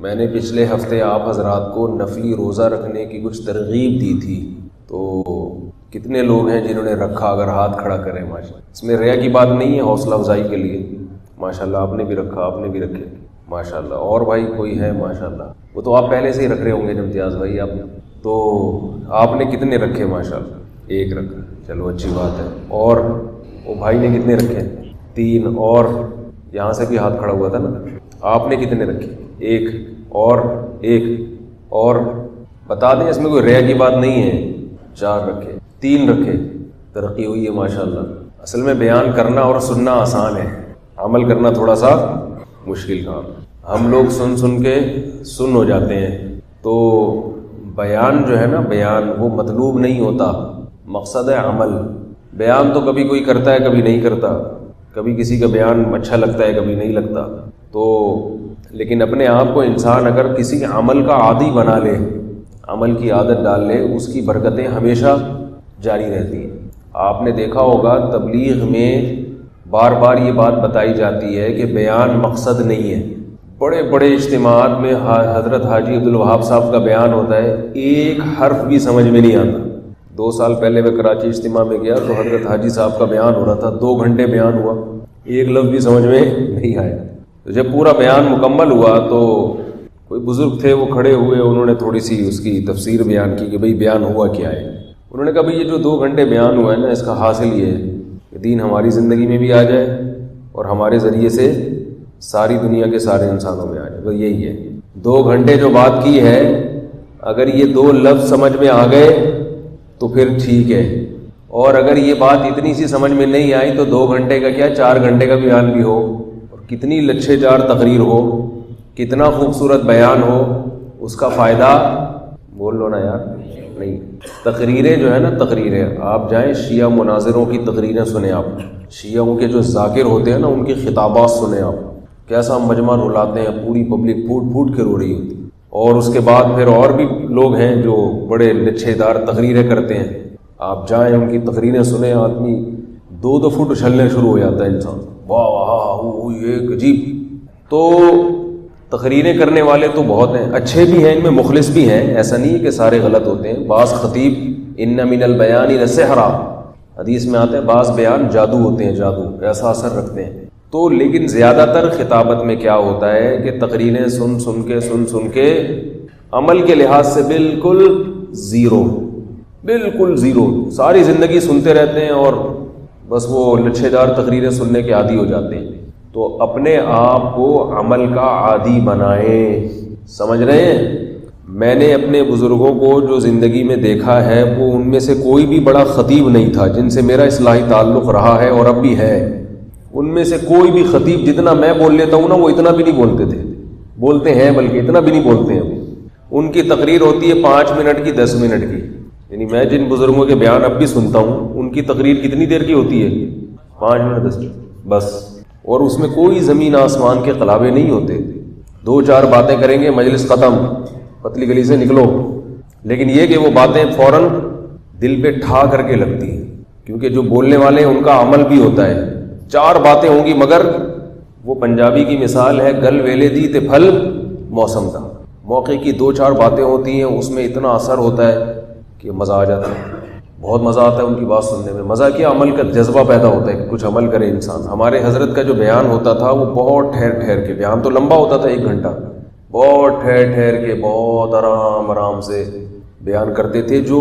میں نے پچھلے ہفتے آپ حضرات کو نفلی روزہ رکھنے کی کچھ ترغیب دی تھی، تو کتنے لوگ ہیں جنہوں نے رکھا؟ اگر ہاتھ کھڑا کریں ماشاءاللہ۔ اس میں ریا کی بات نہیں ہے، حوصلہ افزائی کے لیے ماشاءاللہ آپ نے بھی رکھا، آپ نے بھی رکھے ماشاءاللہ۔ اور بھائی کوئی ہے ماشاءاللہ؟ وہ تو آپ پہلے سے ہی رکھ رہے ہوں گے امتیاز بھائی، آپ تو آپ نے کتنے رکھے؟ ماشاءاللہ ایک رکھا، چلو اچھی بات ہے۔ اور وہ بھائی نے کتنے رکھے؟ 3۔ اور یہاں سے بھی ہاتھ کھڑا ہوا تھا نا، آپ نے کتنے رکھے؟ 1 اور 1 اور بتا دیں، اس میں کوئی ریا کی بات نہیں ہے۔ 4 رکھے، 3 رکھے، ترقی ہوئی ہے ماشاءاللہ۔ اصل میں بیان کرنا اور سننا آسان ہے، عمل کرنا تھوڑا سا مشکل کام۔ ہم لوگ سن کے سن ہو جاتے ہیں، تو بیان جو ہے نا، بیان وہ مطلوب نہیں ہوتا، مقصد ہے عمل۔ بیان تو کبھی کوئی کرتا ہے کبھی نہیں کرتا، کبھی کسی کا بیان اچھا لگتا ہے کبھی نہیں لگتا، تو لیکن اپنے آپ کو انسان اگر کسی عمل کا عادی بنا لے، عمل کی عادت ڈال لے، اس کی برکتیں ہمیشہ جاری رہتی ہیں۔ آپ نے دیکھا ہوگا تبلیغ میں بار بار یہ بات بتائی جاتی ہے کہ بیان مقصد نہیں ہے۔ بڑے بڑے اجتماعات میں حضرت حاجی عبدالوہاب صاحب کا بیان ہوتا ہے، ایک حرف بھی سمجھ میں نہیں آتا۔ 2 سال پہلے میں کراچی اجتماع میں گیا تو حضرت حاجی صاحب کا بیان ہو رہا تھا، 2 گھنٹے بیان ہوا، ایک لفظ بھی سمجھ میں نہیں آیا۔ تو جب پورا بیان مکمل ہوا تو کوئی بزرگ تھے، وہ کھڑے ہوئے، انہوں نے تھوڑی سی اس کی تفسیر بیان کی کہ بھئی بیان ہوا کیا ہے۔ انہوں نے کہا بھئی یہ جو 2 گھنٹے بیان ہوا ہے نا، اس کا حاصل یہ ہے کہ دین ہماری زندگی میں بھی آ جائے اور ہمارے ذریعے سے ساری دنیا کے سارے انسانوں میں آ جائے، بس یہی ہے۔ 2 گھنٹے جو بات کی ہے، اگر یہ 2 لفظ سمجھ میں آ گئے تو پھر ٹھیک ہے، اور اگر یہ بات اتنی سی سمجھ میں نہیں آئی تو 2 گھنٹے کا کیا 4 گھنٹے کا بیان بھی ہو، اور کتنی لچھے جار تقریر ہو، کتنا خوبصورت بیان ہو، اس کا فائدہ بول لو نا یار نہیں۔ تقریریں جو ہے نا، تقریریں آپ جائیں شیعہ مناظروں کی تقریریں سنیں، آپ شیعوں کے جو ذاکر ہوتے ہیں نا، ان کی خطابات سنیں آپ، کیسا مجمع رلاتے ہیں، پوری پبلک پھوٹ پھوٹ کے رو رہی ہوتی۔ اور اس کے بعد پھر اور بھی لوگ ہیں جو بڑے لچھے دار تقریریں کرتے ہیں، آپ جائیں ان کی تقریریں سنیں، آدمی 2 فٹ اچھلنے شروع ہو جاتا ہے انسان، واہ واہ یہ عجیب۔ تو تقریریں کرنے والے تو بہت ہیں، اچھے بھی ہیں، ان میں مخلص بھی ہیں، ایسا نہیں ہے کہ سارے غلط ہوتے ہیں۔ بعض خطیب ان من البیان لسحرا، حدیث میں آتے ہیں بعض بیان جادو ہوتے ہیں، جادو ایسا اثر رکھتے ہیں۔ تو لیکن زیادہ تر خطابت میں کیا ہوتا ہے کہ تقریریں سن کے عمل کے لحاظ سے بالکل زیرو، بالکل زیرو، ساری زندگی سنتے رہتے ہیں اور بس وہ لچھے دار تقریریں سننے کے عادی ہو جاتے ہیں۔ تو اپنے آپ کو عمل کا عادی بنائیں، سمجھ رہے ہیں؟ میں نے اپنے بزرگوں کو جو زندگی میں دیکھا ہے، وہ ان میں سے کوئی بھی بڑا خطیب نہیں تھا جن سے میرا اصلاحی تعلق رہا ہے اور اب بھی ہے۔ ان میں سے کوئی بھی خطیب جتنا میں بول لیتا ہوں نا، وہ اتنا بھی نہیں بولتے تھے، بولتے ہیں بلکہ اتنا بھی نہیں بولتے ہیں۔ ان کی تقریر ہوتی ہے 5 منٹ کی، 10 منٹ کی، یعنی میں جن بزرگوں کے بیان اب بھی سنتا ہوں، ان کی تقریر کتنی دیر کی ہوتی ہے؟ 5 منٹ 10 منٹ بس، اور اس میں کوئی زمین آسمان کے قلابے نہیں ہوتے، 2-4 باتیں کریں گے، مجلس ختم، پتلی گلی سے نکلو۔ لیکن یہ کہ وہ باتیں فوراً دل پہ ٹھا کر کے لگتی ہیں، کیونکہ جو بولنے والے ہیں ان کا عمل بھی ہوتا ہے۔ 4 باتیں ہوں گی، مگر وہ پنجابی کی مثال ہے، گل ویلے دی تے پھل موسم کا، موقع کی 2-4 باتیں ہوتی ہیں، اس میں اتنا اثر ہوتا ہے کہ مزہ آ جاتا ہے، بہت مزہ آتا ہے ان کی بات سننے میں۔ مزہ کیا، عمل کا جذبہ پیدا ہوتا ہے کہ کچھ عمل کرے انسان۔ ہمارے حضرت کا جو بیان ہوتا تھا وہ بہت ٹھہر کے، بیان تو لمبا ہوتا تھا 1 گھنٹہ، بہت ٹھہر کے، بہت آرام سے بیان کرتے تھے۔ جو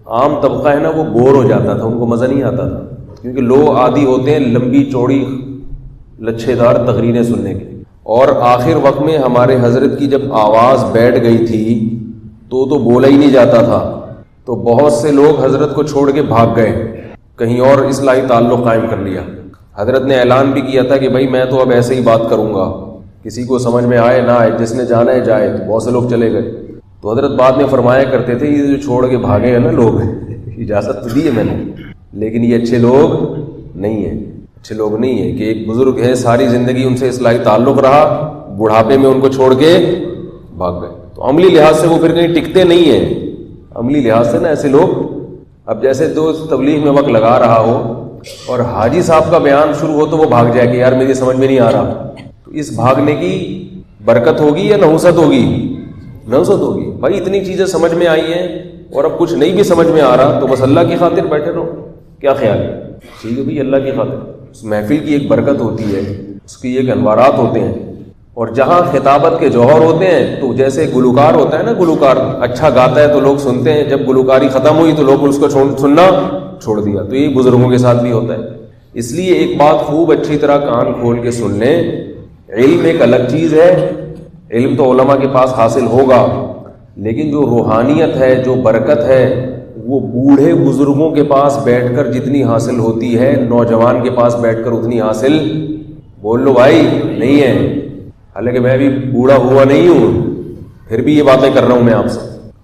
عام طبقہ ہے نا، وہ بور ہو جاتا تھا، ان کو مزہ نہیں آتا تھا، کیونکہ لوگ عادی ہوتے ہیں لمبی چوڑی لچھے دار تقریریں سننے کی۔ اور آخر وقت میں ہمارے حضرت کی جب آواز بیٹھ گئی تھی تو بولا ہی نہیں جاتا تھا، تو بہت سے لوگ حضرت کو چھوڑ کے بھاگ گئے، کہیں اور اصلاحی تعلق قائم کر لیا۔ حضرت نے اعلان بھی کیا تھا کہ بھائی میں تو اب ایسے ہی بات کروں گا، کسی کو سمجھ میں آئے نہ آئے، جس نے جانا ہے جائے۔ تو بہت سے لوگ چلے گئے، تو حضرت بعد میں فرمایا کرتے تھے یہ جو چھوڑ کے بھاگے ہیں نا لوگ، اجازت تو دی ہے میں نے، لیکن یہ اچھے لوگ نہیں ہیں، اچھے لوگ نہیں ہیں کہ ایک بزرگ ہے ساری زندگی ان سے اصلاحی تعلق رہا، بڑھاپے میں ان کو چھوڑ کے بھاگ گئے۔ تو عملی لحاظ سے وہ پھر کہیں ٹکتے نہیں ہیں، عملی لحاظ سے نا ایسے لوگ، اب جیسے جو تبلیغ میں وقت لگا رہا ہو اور حاجی صاحب کا بیان شروع ہو تو وہ بھاگ جائے کہ یار میری سمجھ میں نہیں آ رہا، تو اس بھاگنے کی برکت ہوگی یا نحوست ہوگی؟ نحوست ہوگی. بھائی اتنی چیزیں سمجھ میں آئی ہیں اور اب کچھ نہیں بھی سمجھ میں آ رہا تو بس اللہ کی خاطر بیٹھے رہو. کیا خیال ہے؟ ٹھیک ہے بھائی، اللہ کی خاطر. اس محفل کی ایک برکت ہوتی ہے، اس کی ایک انوارات ہوتے ہیں. اور جہاں خطابت کے جوہر ہوتے ہیں تو جیسے گلوکار ہوتا ہے نا، گلوکار اچھا گاتا ہے تو لوگ سنتے ہیں، جب گلوکاری ختم ہوئی تو لوگ اس کو سننا چھوڑ دیا. تو یہ بزرگوں کے ساتھ بھی ہوتا ہے. اس لیے ایک بات خوب اچھی طرح کان کھول کے سن لیں، علم ایک الگ چیز ہے. علم تو علماء کے پاس حاصل ہوگا، لیکن جو روحانیت ہے، جو برکت ہے، وہ بوڑھے بزرگوں کے پاس بیٹھ کر جتنی حاصل ہوتی ہے نوجوان کے پاس بیٹھ کر اتنی حاصل بول لو بھائی نہیں ہے. حالانکہ میں بھی بوڑھا ہوا نہیں ہوں، پھر بھی یہ باتیں کر رہا ہوں میں آپ سے،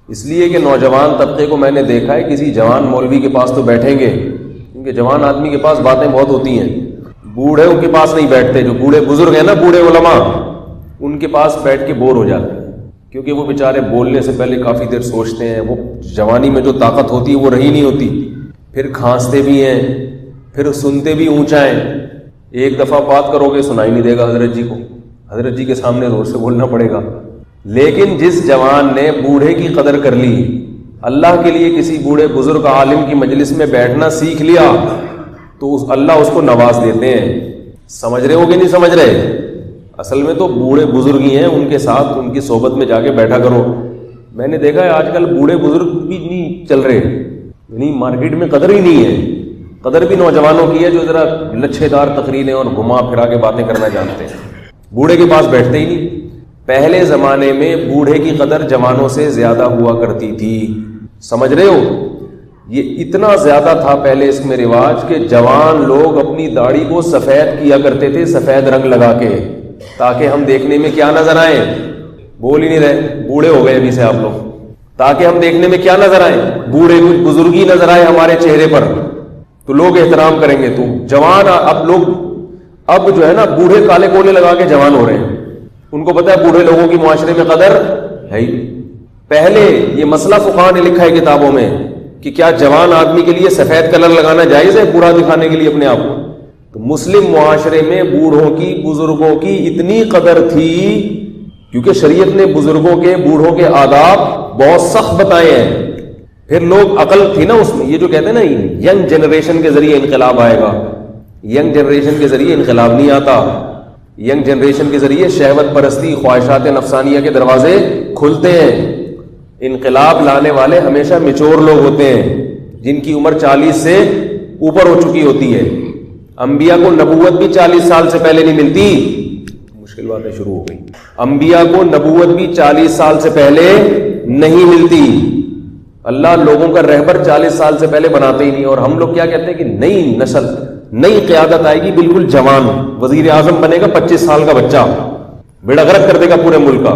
اس لیے کہ نوجوان طبقے کو میں نے دیکھا ہے کسی جوان مولوی کے پاس تو بیٹھیں گے، کیونکہ جوان آدمی کے پاس باتیں بہت ہوتی ہیں. بوڑھے ان کے پاس نہیں بیٹھتے. جو بوڑھے بزرگ ہیں نا، بوڑھے علماء، ان کے پاس بیٹھ کے بور ہو جاتے ہیں، کیونکہ وہ بیچارے بولنے سے پہلے کافی دیر سوچتے ہیں. وہ جوانی میں جو طاقت ہوتی ہے وہ رہی نہیں ہوتی، پھر کھانستے بھی ہیں، پھر سنتے بھی اونچا ہیں. ایک دفعہ بات کرو گے سنائی نہیں دے گا حضرت جی کو، حضرت جی کے سامنے زور سے بولنا پڑے گا. لیکن جس جوان نے بوڑھے کی قدر کر لی، اللہ کے لیے کسی بوڑھے بزرگ عالم کی مجلس میں بیٹھنا سیکھ لیا، تو اللہ اس کو نواز دیتے ہیں. سمجھ رہے ہو کہ نہیں سمجھ رہے؟ اصل میں تو بوڑھے بزرگ ہی ہیں، ان کے ساتھ ان کی صحبت میں جا کے بیٹھا کرو. میں نے دیکھا ہے آج کل بوڑھے بزرگ بھی نہیں چل رہے، یعنی مارکیٹ میں قدر ہی نہیں ہے. قدر بھی نوجوانوں کی ہے جو ذرا لچھے دار تقریریں اور گھما پھرا کے باتیں کرنا جانتے ہیں. بوڑھے کے پاس بیٹھتے ہی نہیں. پہلے زمانے میں بوڑھے کی قدر جوانوں سے زیادہ ہوا کرتی تھی. سمجھ رہے ہو؟ یہ اتنا زیادہ تھا پہلے اس میں رواج کہ جوان لوگ اپنی داڑھی کو سفید کیا کرتے تھے، سفید رنگ لگا کے، تاکہ ہم دیکھنے میں کیا نظر آئیں. بول ہی نہیں رہے، بوڑھے ہو گئے ابھی سے آپ لوگ. تاکہ ہم دیکھنے میں کیا نظر آئیں؟ بوڑھے، کچھ بزرگی نظر آئے ہمارے چہرے پر، تو لوگ احترام کریں گے. تو جوان اب لوگ اب جو ہے نا بوڑھے کالے کولے لگا کے جوان ہو رہے ہیں. ان کو پتا ہے بوڑھے لوگوں کی معاشرے میں قدر ہے ہی. پہلے یہ مسئلہ فقہاء نے لکھا ہے کتابوں میں کہ کیا جوان آدمی کے لیے سفید کلر لگانا جائز ہے بوڑھا دکھانے کے لیے اپنے آپ کو. تو مسلم معاشرے میں بوڑھوں کی، بزرگوں کی اتنی قدر تھی کیونکہ شریعت نے بزرگوں کے، بوڑھوں کے آداب بہت سخت بتائے ہیں. پھر لوگ عقل تھی نا اس میں. یہ جو کہتے ہیں نا ینگ جنریشن کے ذریعے انقلاب آئے گا، ینگ جنریشن کے ذریعے انقلاب نہیں آتا. ینگ جنریشن کے ذریعے شہوت پرستی، خواہشات نفسانیہ کے دروازے کھلتے ہیں. انقلاب لانے والے ہمیشہ میچور لوگ ہوتے ہیں جن کی عمر 40 سے اوپر ہو چکی ہوتی ہے. انبیاء کو نبوت بھی 40 سال سے پہلے نہیں ملتی. مشکل باتیں شروع ہو گئی. انبیاء کو نبوت بھی 40 سال سے پہلے نہیں ملتی. اللہ لوگوں کا رہبر 40 سال سے پہلے بناتے ہی نہیں. اور ہم لوگ کیا کہتے ہیں کہ نئی نسل، نئی قیادت آئے گی، بالکل جوان وزیر اعظم بنے گا 25 سال کا بچہ، بیڑا غرق کر دے گا پورے ملک کا.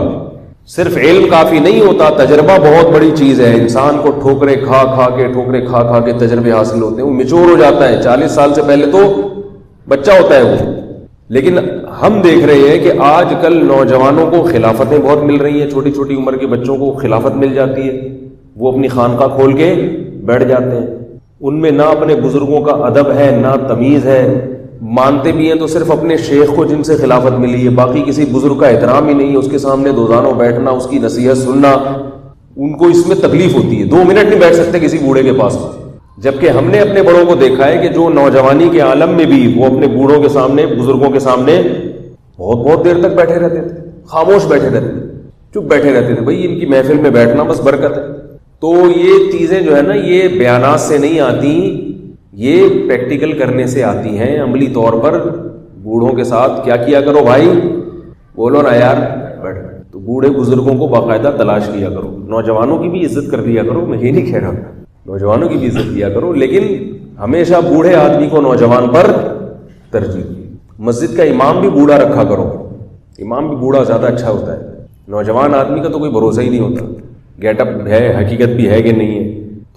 صرف علم کافی نہیں ہوتا، تجربہ بہت بڑی چیز ہے. انسان کو ٹھوکرے کھا کھا کے تجربے حاصل ہوتے ہیں، وہ میچور ہو جاتا ہے. 40 سال سے پہلے تو بچہ ہوتا ہے وہ. لیکن ہم دیکھ رہے ہیں کہ آج کل نوجوانوں کو خلافتیں بہت مل رہی ہیں، چھوٹی چھوٹی عمر کے بچوں کو خلافت مل جاتی ہے، وہ اپنی خانقاہ کھول کے بیٹھ جاتے ہیں. ان میں نہ اپنے بزرگوں کا ادب ہے، نہ تمیز ہے. مانتے بھی ہیں تو صرف اپنے شیخ کو جن سے خلافت ملی ہے، باقی کسی بزرگ کا احترام ہی نہیں ہے. اس کے سامنے دوزانوں بیٹھنا، اس کی نصیحت سننا، ان کو اس میں تکلیف ہوتی ہے. 2 منٹ نہیں بیٹھ سکتے کسی بوڑھے کے پاس. جبکہ ہم نے اپنے بڑوں کو دیکھا ہے کہ جو نوجوانی کے عالم میں بھی وہ اپنے بوڑھوں کے سامنے، بزرگوں کے سامنے بہت دیر تک بیٹھے رہتے تھے، خاموش بیٹھے رہتے تھے، چپ بیٹھے رہتے تھے. بھائی ان کی محفل میں بیٹھنا بس برکت ہے. تو یہ چیزیں جو ہے نا، یہ بیانات سے نہیں آتی، یہ پریکٹیکل کرنے سے آتی ہیں. عملی طور پر بوڑھوں کے ساتھ کیا کیا کرو بھائی، بولو نا یار، بیٹھ. تو بوڑھے بزرگوں کو باقاعدہ تلاش کیا کرو. نوجوانوں کی بھی عزت کر لیا کرو، میں یہ نہیں کہہ رہا، نوجوانوں کی بھی عزت کیا کرو، لیکن ہمیشہ بوڑھے آدمی کو نوجوان پر ترجیح. مسجد کا امام بھی بوڑھا رکھا کرو، امام بھی بوڑھا زیادہ اچھا ہوتا ہے. نوجوان آدمی کا تو کوئی بھروسہ ہی نہیں ہوتا، گیٹ اپ ہے، حقیقت بھی ہے کہ نہیں ہے.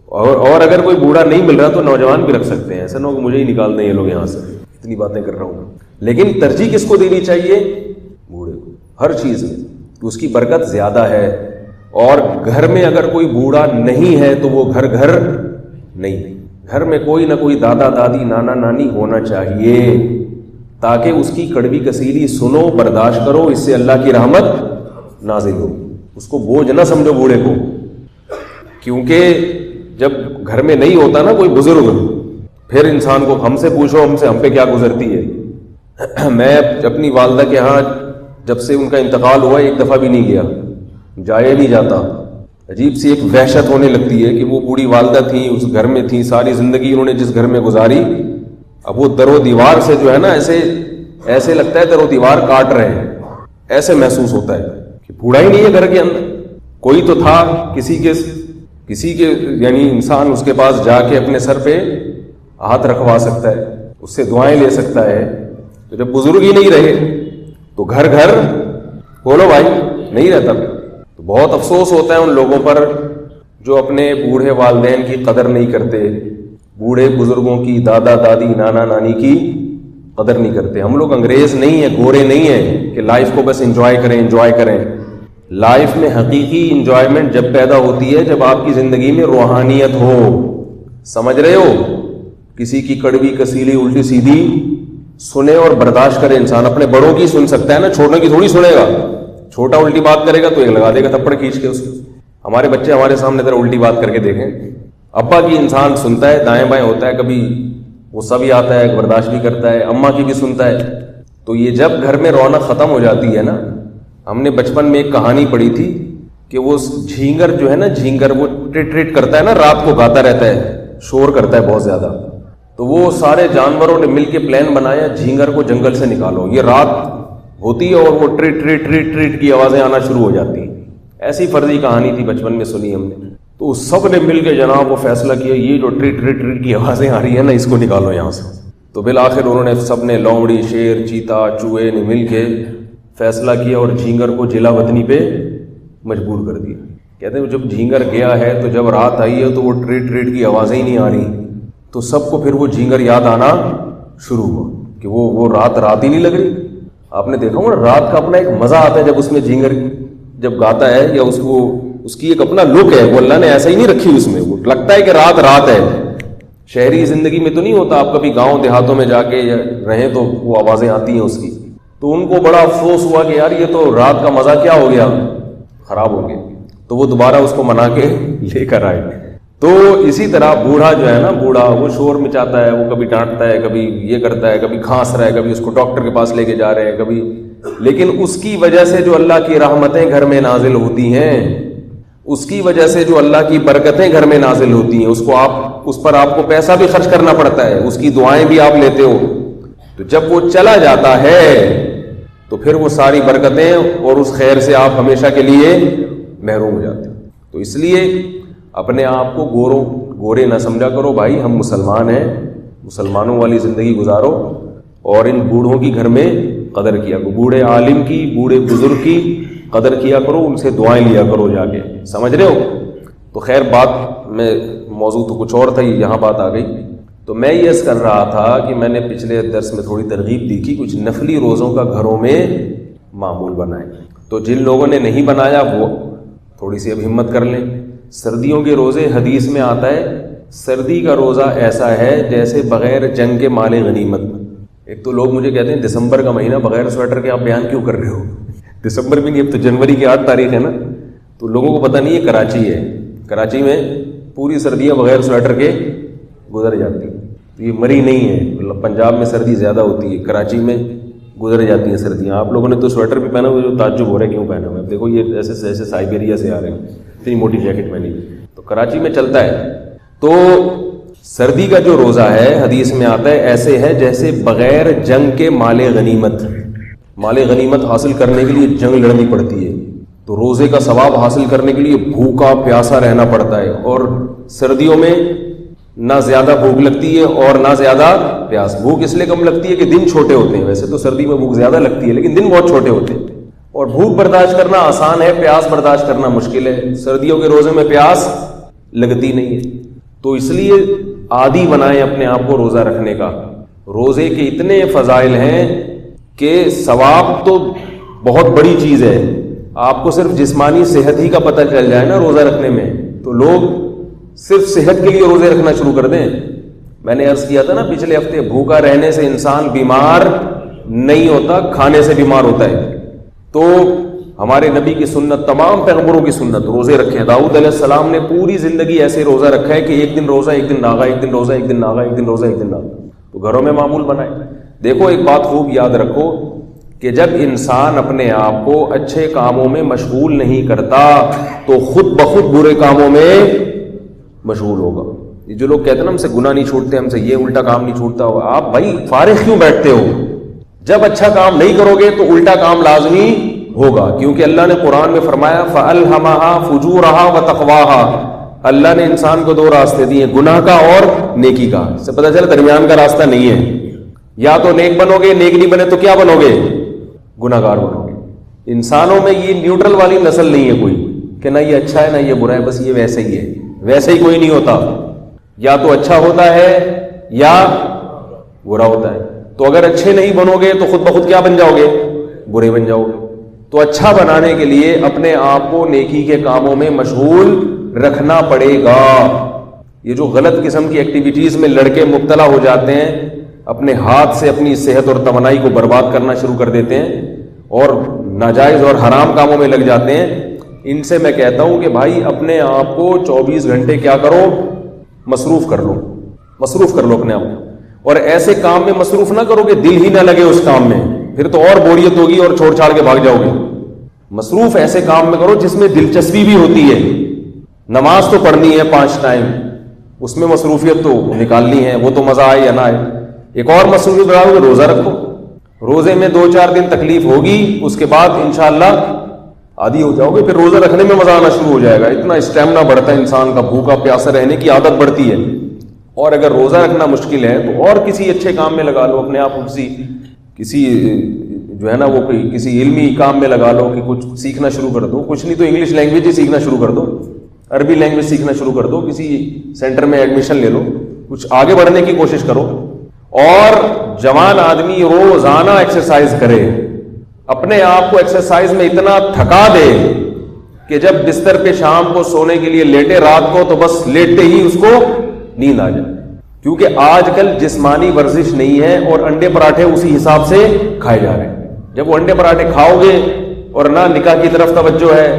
اور اگر کوئی بوڑھا نہیں مل رہا تو نوجوان بھی رکھ سکتے ہیں. ایسا نہ ہو کہ مجھے ہی نکال دیں یہ لوگ یہاں سے، اتنی باتیں کر رہا ہوں. لیکن ترجیح کس کو دینی چاہیے؟ بوڑھے کو، ہر چیز میں. اس کی برکت زیادہ ہے. اور گھر میں اگر کوئی بوڑھا نہیں ہے تو وہ گھر نہیں. گھر میں کوئی نہ کوئی دادا دادی، نانا نانی ہونا چاہیے. تاکہ اس کی کڑوی کسیلی سنو، برداشت کرو، اس سے اللہ کی رحمت نازل ہو. اس کو بوجھ نہ سمجھو بوڑھے کو، کیونکہ جب گھر میں نہیں ہوتا نا کوئی بزرگ، پھر انسان کو ہم سے پوچھو ہم پہ کیا گزرتی ہے. میں اپنی والدہ کے ہاں جب سے ان کا انتقال ہوا ایک دفعہ بھی نہیں گیا، جایا نہیں جاتا. عجیب سی ایک وحشت ہونے لگتی ہے کہ وہ بوڑھی والدہ تھیں، اس گھر میں تھیں، ساری زندگی انہوں نے جس گھر میں گزاری، اب وہ در و دیوار سے جو ہے نا ایسے لگتا ہے در و دیوار کاٹ رہے ہیں، ایسے محسوس ہوتا ہے کہ بوڑھا ہی نہیں ہے گھر کے اندر. کوئی تو تھا کسی کے یعنی انسان اس کے پاس جا کے اپنے سر پہ ہاتھ رکھوا سکتا ہے، اس سے دعائیں لے سکتا ہے. تو جب بزرگ ہی نہیں رہے تو گھر بولو بھائی نہیں رہتا. تو بہت افسوس ہوتا ہے ان لوگوں پر جو اپنے بوڑھے والدین کی قدر نہیں کرتے، بوڑھے بزرگوں کی، دادا دادی نانا نانی کی قدر نہیں کرتے. ہم لوگ انگریز نہیں ہیں، گورے نہیں ہیں کہ لائف کو بس انجوائے کریں. لائف میں حقیقی انجوائمنٹ جب پیدا ہوتی ہے جب آپ کی زندگی میں روحانیت ہو. سمجھ رہے ہو؟ کسی کی کڑوی کسیلی الٹی سیدھی سنے اور برداشت کرے. انسان اپنے بڑوں کی سن سکتا ہے نا، چھوٹوں کی تھوڑی سنے گا. چھوٹا الٹی بات کرے گا تو ایک لگا دے گا تھپڑ کھینچ کے اس کو. ہمارے بچے ہمارے سامنے ذرا الٹی بات کر کے دیکھیں. ابا کی انسان سنتا ہے، دائیں بائیں ہوتا ہے، کبھی غصہ بھی آتا ہے، برداشت بھی کرتا ہے، اماں کی بھی سنتا ہے. تو یہ جب گھر میں رونق ختم ہو جاتی ہے نا، ہم نے بچپن میں ایک کہانی پڑھی تھی کہ وہ جھینگر جو ہے نا، جھینگر وہ ٹریٹ کرتا ہے نا، رات کو گاتا رہتا ہے، شور کرتا ہے بہت زیادہ. تو وہ سارے جانوروں نے مل کے پلان بنایا جھینگر کو جنگل سے نکالو. یہ رات ہوتی ہے اور وہ ٹریٹ کی آوازیں آنا شروع ہو جاتی ہیں. ایسی فرضی کہانی تھی، بچپن میں سنی ہم نے. تو سب نے مل کے جناب وہ فیصلہ کیا یہ جو ٹریٹ کی آوازیں آ رہی ہیں نا، اس کو نکالو یہاں سے. تو بالآخر انہوں نے سب نے، لومڑی، شیر، چیتا، چوہے نے مل کے فیصلہ کیا اور جھینگر کو جلا وطنی پہ مجبور کر دیا. کہتے ہیں جب جھینگر گیا ہے تو جب رات آئی ہے تو وہ ٹریٹ کی آوازیں ہی نہیں آ رہی، تو سب کو پھر وہ جھینگر یاد آنا شروع ہوا کہ وہ رات ہی نہیں لگ رہی. آپ نے دیکھا ہوگا رات کا اپنا ایک مزہ آتا ہے جب اس میں جھینگر جب گاتا ہے، یا اس کی ایک اپنا لک ہے، وہ اللہ نے ایسا ہی نہیں رکھی اس میں. وہ لگتا ہے کہ رات ہے. شہری زندگی میں تو نہیں ہوتا، آپ کبھی گاؤں دیہاتوں میں جا کے رہیں تو وہ آوازیں آتی ہیں اس کی. تو ان کو بڑا افسوس ہوا کہ یار یہ تو رات کا مزہ کیا ہو گیا، خراب ہو گیا. تو وہ دوبارہ اس کو منا کے لے کر آئے. تو اسی طرح بوڑھا جو ہے نا، بوڑھا وہ شور مچاتا ہے، وہ کبھی ڈانٹتا ہے، کبھی یہ کرتا ہے، کبھی کھانس رہا ہے، کبھی اس کو ڈاکٹر کے پاس لے کے جا رہے ہیں کبھی. لیکن اس کی وجہ سے جو اللہ کی رحمتیں گھر میں نازل ہوتی ہیں، اس کی وجہ سے جو اللہ کی برکتیں گھر میں نازل ہوتی ہیں، اس پر آپ کو پیسہ بھی خرچ کرنا پڑتا ہے، اس کی دعائیں بھی آپ لیتے ہو. تو جب وہ چلا جاتا ہے تو پھر وہ ساری برکتیں اور اس خیر سے آپ ہمیشہ کے لیے محروم ہو جاتے ہیں. تو اس لیے اپنے آپ کو گورے نہ سمجھا کرو بھائی. ہم مسلمان ہیں، مسلمانوں والی زندگی گزارو اور ان بوڑھوں کی گھر میں قدر کیا کرو. بوڑھے عالم کی، بوڑھے بزرگ کی قدر کیا کرو، ان سے دعائیں لیا کرو جا کے. سمجھ رہے ہو؟ تو خیر بات میں موضوع تو کچھ اور تھا، یہاں بات آ گئی. تو میں یہ عرض کر رہا تھا کہ میں نے پچھلے درس میں تھوڑی ترغیب دی کہ کچھ نفلی روزوں کا گھروں میں معمول بنائیں. تو جن لوگوں نے نہیں بنایا وہ تھوڑی سی اب ہمت کر لیں. سردیوں کے روزے حدیث میں آتا ہے، سردی کا روزہ ایسا ہے جیسے بغیر جنگ کے مال غنیمت. ایک تو لوگ مجھے کہتے ہیں دسمبر کا مہینہ بغیر سویٹر کے آپ بیان کیوں کر رہے ہو؟ دسمبر بھی نہیں، اب تو جنوری کی 8 تاریخ ہے نا. تو لوگوں کو پتہ نہیں ہے کراچی ہے، کراچی میں پوری سردیاں بغیر سویٹر کے گزر جاتی ہیں. تو یہ مری نہیں ہے. پنجاب میں سردی زیادہ ہوتی ہے، کراچی میں گزر جاتی ہیں سردیاں. آپ لوگوں نے تو سویٹر بھی پہنا ہوا، جو تعجب ہو رہا ہے کیوں پہنا ہوا ہے. دیکھو یہ ایسے سائبیریا سے آ رہے ہیں، اتنی موٹی جیکٹ پہنی. تو کراچی میں چلتا ہے. تو سردی کا جو روزہ ہے حدیث میں آتا ہے ایسے ہے جیسے بغیر جنگ کے مال غنیمت. مال غنیمت حاصل کرنے کے لیے جنگ لڑنی پڑتی ہے. تو روزے کا ثواب حاصل کرنے کے لیے بھوکا پیاسا رہنا پڑتا ہے. اور سردیوں میں نہ زیادہ بھوک لگتی ہے اور نہ زیادہ پیاس. بھوک اس لیے کم لگتی ہے کہ دن چھوٹے ہوتے ہیں. ویسے تو سردی میں بھوک زیادہ لگتی ہے لیکن دن بہت چھوٹے ہوتے ہیں. اور بھوک برداشت کرنا آسان ہے، پیاس برداشت کرنا مشکل ہے. سردیوں کے روزے میں پیاس لگتی نہیں ہے. تو اس لیے عادی بنائیں اپنے آپ کو روزہ رکھنے کا. روزے کے اتنے فضائل ہیں کہ ثواب تو بہت بڑی چیز ہے. آپ کو صرف جسمانی صحت ہی کا پتہ چل جائے نا روزہ رکھنے میں، تو لوگ صرف صحت کے لیے روزے رکھنا شروع کر دیں. میں نے عرض کیا تھا نا پچھلے ہفتے، بھوکا رہنے سے انسان بیمار نہیں ہوتا, کھانے سے بیمار ہوتا ہے. تو ہمارے نبی کی سنت, تمام پیغمبروں کی سنت, روزے رکھے ہیں. داؤد علیہ السلام نے پوری زندگی ایسے روزہ رکھا ہے کہ ایک دن روزہ ایک دن ناغا, ایک دن روزہ ایک دن ناغا, ایک دن روزہ ایک دن ناغا. تو گھروں میں معمول بنائے. دیکھو ایک بات خوب یاد رکھو کہ جب انسان اپنے آپ کو اچھے کاموں میں مشغول نہیں کرتا تو خود بخود برے کاموں میں مشغول ہوگا. یہ جو لوگ کہتے ہیں نا ہم سے گناہ نہیں چھوٹتے, ہم سے یہ الٹا کام نہیں چھوٹتا, آپ بھائی فارغ کیوں بیٹھتے ہو؟ جب اچھا کام نہیں کرو گے تو الٹا کام لازمی ہوگا, کیونکہ اللہ نے قرآن میں فرمایا فَأَلْهَمَهَا فُجُورَهَا وَتَقْوَاهَا. اللہ نے انسان کو دو راستے دیے, گناہ کا اور نیکی کا. اس سے پتہ چلا درمیان کا راستہ نہیں ہے. یا تو نیک بنو گے, نیک نہیں بنے تو کیا بنو گے؟ گناہ گار بنو گے. انسانوں میں یہ نیوٹرل والی نسل نہیں ہے کوئی کہ نہ یہ اچھا ہے نہ یہ برا ہے, بس یہ ویسے ہی ہے. ویسے ہی کوئی نہیں ہوتا, یا تو اچھا ہوتا ہے یا برا ہوتا ہے. تو اگر اچھے نہیں بنو گے تو خود بخود کیا بن جاؤ گے؟ برے بن جاؤ گے. تو اچھا بنانے کے لیے اپنے آپ کو نیکی کے کاموں میں مشغول رکھنا پڑے گا. یہ جو غلط قسم کی ایکٹیویٹیز میں لڑکے مبتلا ہو جاتے ہیں, اپنے ہاتھ سے اپنی صحت اور توانائی کو برباد کرنا شروع کر دیتے ہیں اور ناجائز اور حرام کاموں میں لگ جاتے ہیں, ان سے میں کہتا ہوں کہ بھائی اپنے آپ کو 24 گھنٹے کیا کرو؟ مصروف کر لو. مصروف کر لو اپنے آپ کو, اور ایسے کام میں مصروف نہ کرو کہ دل ہی نہ لگے اس کام میں, پھر تو اور بوریت ہوگی اور چھوڑ چھاڑ کے بھاگ جاؤ گے. مصروف ایسے کام میں کرو جس میں دلچسپی بھی ہوتی ہے. نماز تو پڑھنی ہے 5 ٹائم, اس میں مصروفیت تو نکالنی ہے, وہ تو مزہ آئے یا نہ آئے. ایک اور مصروفیت بڑھاؤ گے, روزہ رکھو. روزے میں 2-4 دن تکلیف ہوگی, اس کے بعد انشاءاللہ عادی ہو جاؤ گے, پھر روزہ رکھنے میں مزہ آنا شروع ہو جائے گا. اتنا اسٹیمنا بڑھتا ہے انسان کا, بھوکا پیاسا رہنے کی عادت بڑھتی ہے. اور اگر روزہ رکھنا مشکل ہے تو اور کسی اچھے کام میں لگا لو اپنے آپ کو, کسی جو ہے نا وہ کسی علمی کام میں لگا لو کہ کچھ سیکھنا شروع کر دو. کچھ نہیں تو انگلش لینگویج ہی سیکھنا شروع کر دو, عربی لینگویج سیکھنا شروع کر دو, کسی سینٹر میں ایڈمیشن لے لو, کچھ آگے بڑھنے کی کوشش کرو. اور جوان آدمی روزانہ ایکسرسائز کرے, اپنے آپ کو ایکسرسائز میں اتنا تھکا دے کہ جب بستر پہ شام کو سونے کے لیے لیٹے رات کو تو بس لیٹتے ہی اس کو نیند آ جائے. کیونکہ آج کل جسمانی ورزش نہیں ہے اور انڈے پراٹھے اسی حساب سے کھائے جا رہے ہیں. جب وہ انڈے پراٹھے کھاؤ گے اور نہ نکاح کی طرف توجہ ہے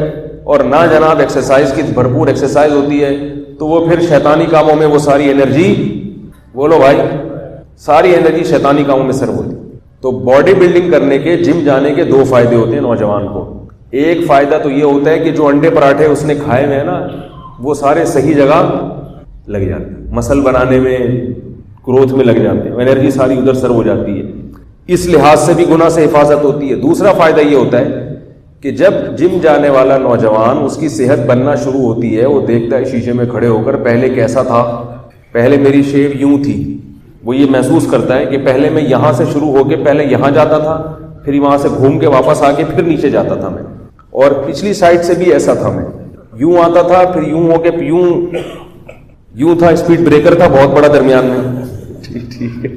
اور نہ جناب ایکسرسائز کی بھرپور ایکسرسائز ہوتی ہے, تو وہ پھر شیطانی کاموں میں وہ ساری انرجی, بولو بھائی, ساری انرجی شیطانی کاموں میں صرف ہوتی. تو باڈی بلڈنگ کرنے کے, جم جانے کے 2 فائدے ہوتے ہیں نوجوان کو. ایک فائدہ تو یہ ہوتا ہے کہ جو انڈے پراٹھے اس نے کھائے ہوئے ہیں نا, وہ سارے صحیح جگہ لگ جاتے ہیں, مسل بنانے میں, گروتھ میں لگ جاتے ہیں, انرجی ساری ادھر سر ہو جاتی ہے. اس لحاظ سے بھی گناہ سے حفاظت ہوتی ہے. دوسرا فائدہ یہ ہوتا ہے کہ جب جم جانے والا نوجوان, اس کی صحت بننا شروع ہوتی ہے, وہ دیکھتا ہے شیشے میں کھڑے ہو کر پہلے کیسا تھا, پہلے میری شیو یوں تھی. وہ یہ محسوس کرتا ہے کہ پہلے میں یہاں سے شروع ہو کے پہلے یہاں جاتا تھا, پھر وہاں سے گھوم کے واپس آ کے پھر نیچے جاتا تھا میں, اور پچھلی سائڈ سے بھی ایسا تھا, میں یوں آتا تھا پھر یوں ہو کے یوں تھا, اسپیڈ بریکر تھا بہت بڑا درمیان میں, ٹھیک ہے,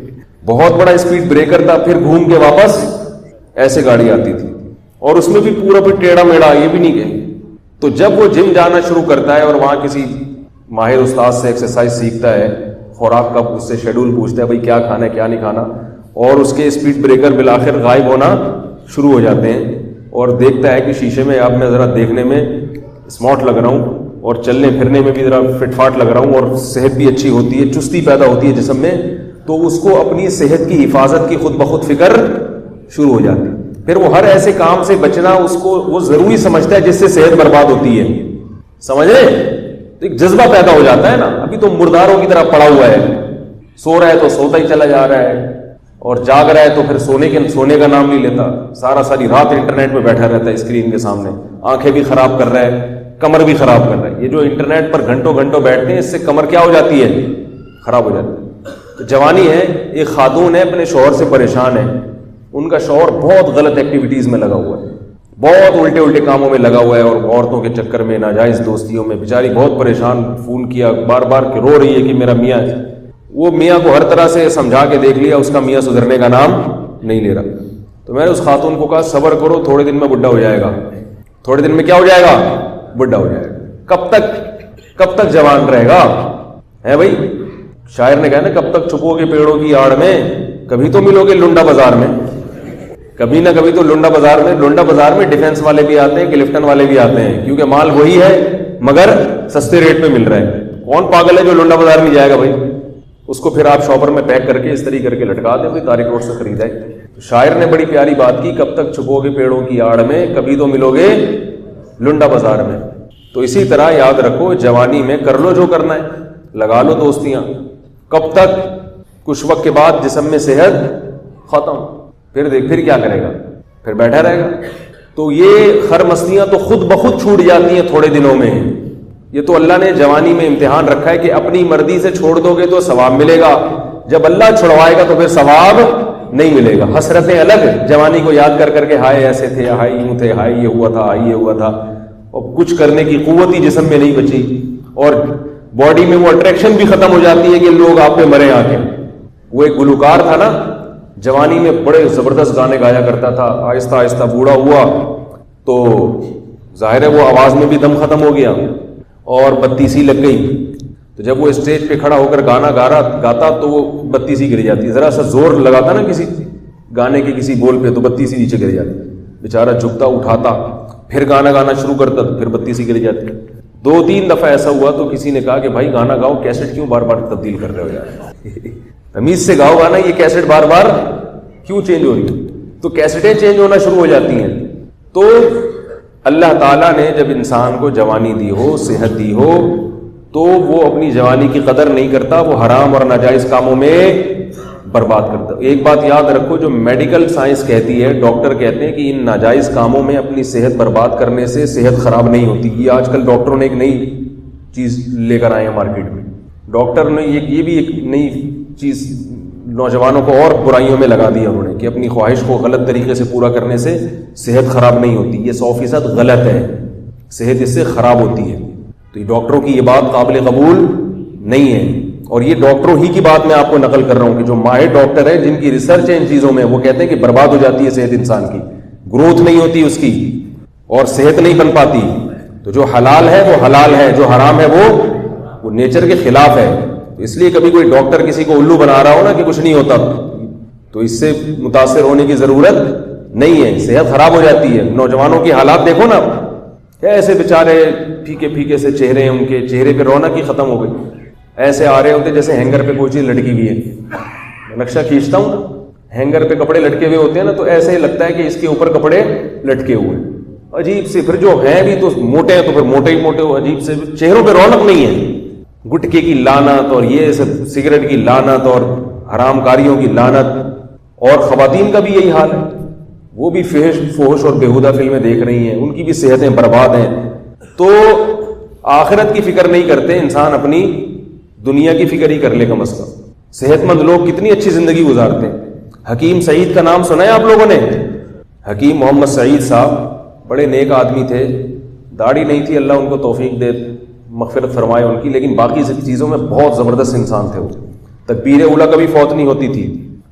بہت بڑا اسپیڈ بریکر تھا, پھر گھوم کے واپس ایسے گاڑی آتی تھی, اور اس میں بھی پورا پھر ٹیڑھا میڑھا, یہ بھی نہیں گئے. تو جب وہ جم جانا شروع کرتا ہے اور وہاں کسی ماہر استاد سے ایکسرسائز سیکھتا ہے, خوراک کا اس سے شیڈول پوچھتا ہے بھائی کیا کھانا ہے کیا نہیں کھانا, اور اس کے اسپیڈ بریکر بالآخر غائب ہونا شروع ہو جاتے ہیں, اور دیکھتا ہے کہ شیشے میں اب میں ذرا دیکھنے میں اسمارٹ لگ رہا ہوں اور چلنے پھرنے میں بھی ذرا فٹ فاٹ لگ رہا ہوں, اور صحت بھی اچھی ہوتی ہے, چستی پیدا ہوتی ہے جسم میں, تو اس کو اپنی صحت کی حفاظت کی خود بخود فکر شروع ہو جاتی ہے. پھر وہ ہر ایسے کام سے بچنا اس کو وہ ضروری سمجھتا ہے جس سے صحت برباد ہوتی ہے, سمجھے؟ ایک جذبہ پیدا ہو جاتا ہے نا. ابھی تو مرداروں کی طرح پڑا ہوا ہے, سو رہا ہے تو سوتا ہی چلا جا رہا ہے, اور جاگ رہا ہے تو پھر سونے کا نام نہیں لیتا, ساری رات انٹرنیٹ پہ بیٹھا رہتا ہے اسکرین کے سامنے, آنکھیں بھی خراب کر رہا ہے, کمر بھی خراب کر رہا ہے. یہ جو انٹرنیٹ پر گھنٹوں بیٹھتے ہیں, اس سے کمر کیا ہو جاتی ہے, خراب ہو جاتی ہے. جوانی ہے, ایک خاتون ہے اپنے شوہر سے پریشان ہے, ان کا شوہر بہت غلط ایکٹیویٹیز میں لگا ہوا ہے, بہت الٹے کاموں میں لگا ہوا ہے, اور عورتوں کے چکر میں, ناجائز دوستیوں میں, بیچاری بہت پریشان. فون کیا بار بار کہ رو رہی ہے کہ میرا میاں ہے. وہ میاں کو ہر طرح سے سمجھا کے دیکھ لیا, اس کا میاں سدھرنے کا نام نہیں لے رہا. تو میں نے اس خاتون کو کہا صبر کرو, تھوڑے دن میں بڈھا ہو جائے گا. تھوڑے دن میں کیا ہو جائے گا, بڈھا ہو جائے گا. کب تک جوان رہے گا, ہے بھائی؟ شاعر نے کہا نا, کب تک چھپو گے پیڑوں کی آڑ میں, کبھی تو ملو گے لنڈا بازار میں. کبھی نہ کبھی تو لونڈا بازار میں ڈیفینس والے بھی آتے ہیں, کلفٹن والے بھی آتے ہیں, کیونکہ مال وہی ہے مگر سستے ریٹ پہ مل رہا ہے. کون پاگل ہے جو لونڈا بازار میں جائے گا بھائی؟ اس کو پھر آپ شاپر میں پیک کر کے اس طریقے کر کے لٹکا دیں, بھائی طارق روڈ سے خریدا ہے. تو شاعر نے بڑی پیاری بات کی, کب تک چھپو گے پیڑوں کی آڑ میں, کبھی تو ملو گے لونڈا بازار میں. تو اسی طرح یاد رکھو, جوانی میں کر لو جو کرنا ہے, لگا لو دوستیاں, کب تک؟ کچھ وقت کے بعد جسم میں صحت ختم, پھر کیا کرے گا, پھر بیٹھا رہے گا. تو یہ خر مستیاں تو خود بخود چھوٹ جاتی ہیں تھوڑے دنوں میں. یہ تو اللہ نے جوانی میں امتحان رکھا ہے کہ اپنی مرضی سے چھوڑ دو گے تو ثواب ملے گا, جب اللہ چھڑوائے گا تو پھر ثواب نہیں ملے گا. حسرتیں الگ, جوانی کو یاد کر کے ہائے ایسے تھے, ہائے یوں تھے, ہائے یہ ہوا تھا, ہائے یہ ہوا تھا, اور کچھ کرنے کی قوت ہی جسم میں نہیں بچی, اور باڈی میں وہ اٹریکشن بھی ختم ہو جاتی ہے کہ لوگ آپ پہ مرے آ کے. وہ ایک گلوکار تھا نا, جوانی میں بڑے زبردست گانے گایا کرتا تھا, آہستہ آہستہ بوڑھا ہوا تو ظاہر ہے وہ آواز میں بھی دم ختم ہو گیا اور بتی سی لگ گئی. تو جب وہ اسٹیج پہ کھڑا ہو کر گانا گاتا تو وہ بتی سی گر جاتی, ذرا سا زور لگاتا نا کسی گانے کے کسی بول پہ تو بتی سی نیچے گر جاتی. بیچارہ جھکتا اٹھاتا, پھر گانا گانا شروع کرتا, پھر بتی سی گر جاتی. 2-3 دفعہ ایسا ہوا تو کسی نے کہا کہ بھائی گانا گاؤ, کیسٹ کیوں بار بار تبدیل کر رہے ہو یار, تمیز سے گاؤ گانا, یہ کیسٹ بار بار کیوں چینج ہو رہی ہے؟ تو کیسٹیں چینج ہونا شروع ہو جاتی ہیں. تو اللہ تعالیٰ نے جب انسان کو جوانی دی ہو, صحت دی ہو, تو وہ اپنی جوانی کی قدر نہیں کرتا, وہ حرام اور ناجائز کاموں میں برباد کرتا. ایک بات یاد رکھو, جو میڈیکل سائنس کہتی ہے, ڈاکٹر کہتے ہیں کہ ان ناجائز کاموں میں اپنی صحت برباد کرنے سے صحت خراب نہیں ہوتی. یہ آج کل ڈاکٹروں نے ایک نئی چیز لے کر آئے ہیں مارکیٹ میں. ڈاکٹر نے یہ بھی ایک نئی چیز نوجوانوں کو اور برائیوں میں لگا دیا انہوں نے, کہ اپنی خواہش کو غلط طریقے سے پورا کرنے سے صحت خراب نہیں ہوتی. یہ 100% غلط ہے, صحت اس سے خراب ہوتی ہے. تو یہ ڈاکٹروں کی یہ بات قابل قبول نہیں ہے, اور یہ ڈاکٹروں ہی کی بات میں آپ کو نقل کر رہا ہوں کہ جو ماہر ڈاکٹر ہیں, جن کی ریسرچ ہے ان چیزوں میں, وہ کہتے ہیں کہ برباد ہو جاتی ہے صحت انسان کی, گروتھ نہیں ہوتی اس کی, اور صحت نہیں بن پاتی. تو جو حلال ہے وہ حلال ہے, جو حرام ہے وہ نیچر کے خلاف ہے. اس لیے کبھی کوئی ڈاکٹر کسی کو الو بنا رہا ہو نا کہ کچھ نہیں ہوتا, تو اس سے متاثر ہونے کی ضرورت نہیں ہے, صحت خراب ہو جاتی ہے. نوجوانوں کی حالات دیکھو نا, ایسے بیچارے پھیکے سے چہرے ہیں, ان کے چہرے پہ رونق ہی ختم ہو گئی, ایسے آ رہے ہوتے جیسے ہینگر پہ کوئی چیز لٹکی ہوئی ہے. نقشہ کھینچتا ہوں نا, ہینگر پہ کپڑے لٹکے ہوئے ہوتے ہیں نا, تو ایسے ہی لگتا ہے کہ اس کے اوپر کپڑے لٹکے ہوئے, عجیب سے. پھر جو ہیں بھی تو موٹے ہیں, تو پھر موٹے ہی موٹے, عجیب سے چہروں پہ رونق نہیں ہے. گٹکے کی لعنت, اور یہ سب سگریٹ کی لعنت, اور حرام کاریوں کی لعنت. اور خواتین کا بھی یہی حال ہے, وہ بھی فحش اور بیہودہ فلمیں دیکھ رہی ہیں, ان کی بھی صحتیں برباد ہیں. تو آخرت کی فکر نہیں کرتے انسان, اپنی دنیا کی فکر ہی کر لے کم از کم. صحت مند لوگ کتنی اچھی زندگی گزارتے ہیں. حکیم سعید کا نام سنا ہے آپ لوگوں نے؟ حکیم محمد سعید صاحب بڑے نیک آدمی تھے, داڑھی نہیں تھی, اللہ ان کو توفیق دے, مغفرت فرمائے ان کی, لیکن باقی چیزوں میں بہت زبردست انسان تھے. وہ تکبیر اولیٰ کبھی فوت نہیں ہوتی تھی.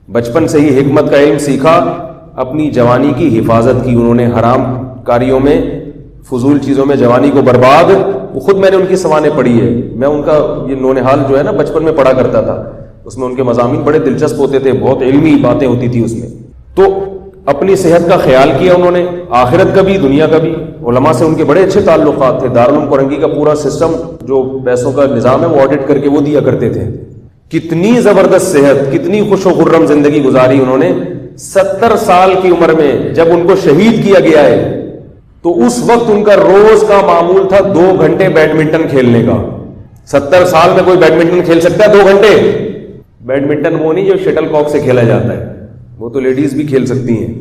بچپن سے ہی حکمت کا علم سیکھا, اپنی جوانی کی حفاظت کی انہوں نے, حرام کاریوں میں, فضول چیزوں میں جوانی کو برباد. وہ خود میں نے ان کی سوانح پڑھی ہے, میں ان کا یہ نونہال جو ہے نا بچپن میں پڑھا کرتا تھا, اس میں ان کے مضامین بڑے دلچسپ ہوتے تھے, بہت علمی باتیں ہوتی تھی اس میں. تو اپنی صحت کا خیال کیا انہوں نے, آخرت کا بھی دنیا کا بھی. علماء سے ان کے بڑے اچھے تعلقات تھے. دارالعلوم کورنگی کا پورا سسٹم جو پیسوں کا نظام ہے وہ آڈٹ کر کے وہ دیا کرتے تھے. کتنی زبردست صحت, کتنی خوش و خرم زندگی گزاری انہوں نے. 70 سال کی عمر میں جب ان کو شہید کیا گیا ہے, تو اس وقت ان کا روز کا معمول تھا 2 گھنٹے بیڈمنٹن کھیلنے کا. 70 سال میں کوئی بیڈمنٹن کھیل سکتا ہے 2 گھنٹے؟ بیڈمنٹن وہ نہیں جو شٹل کاک سے کھیلا جاتا ہے, وہ تو لیڈیز بھی کھیل سکتی ہیں.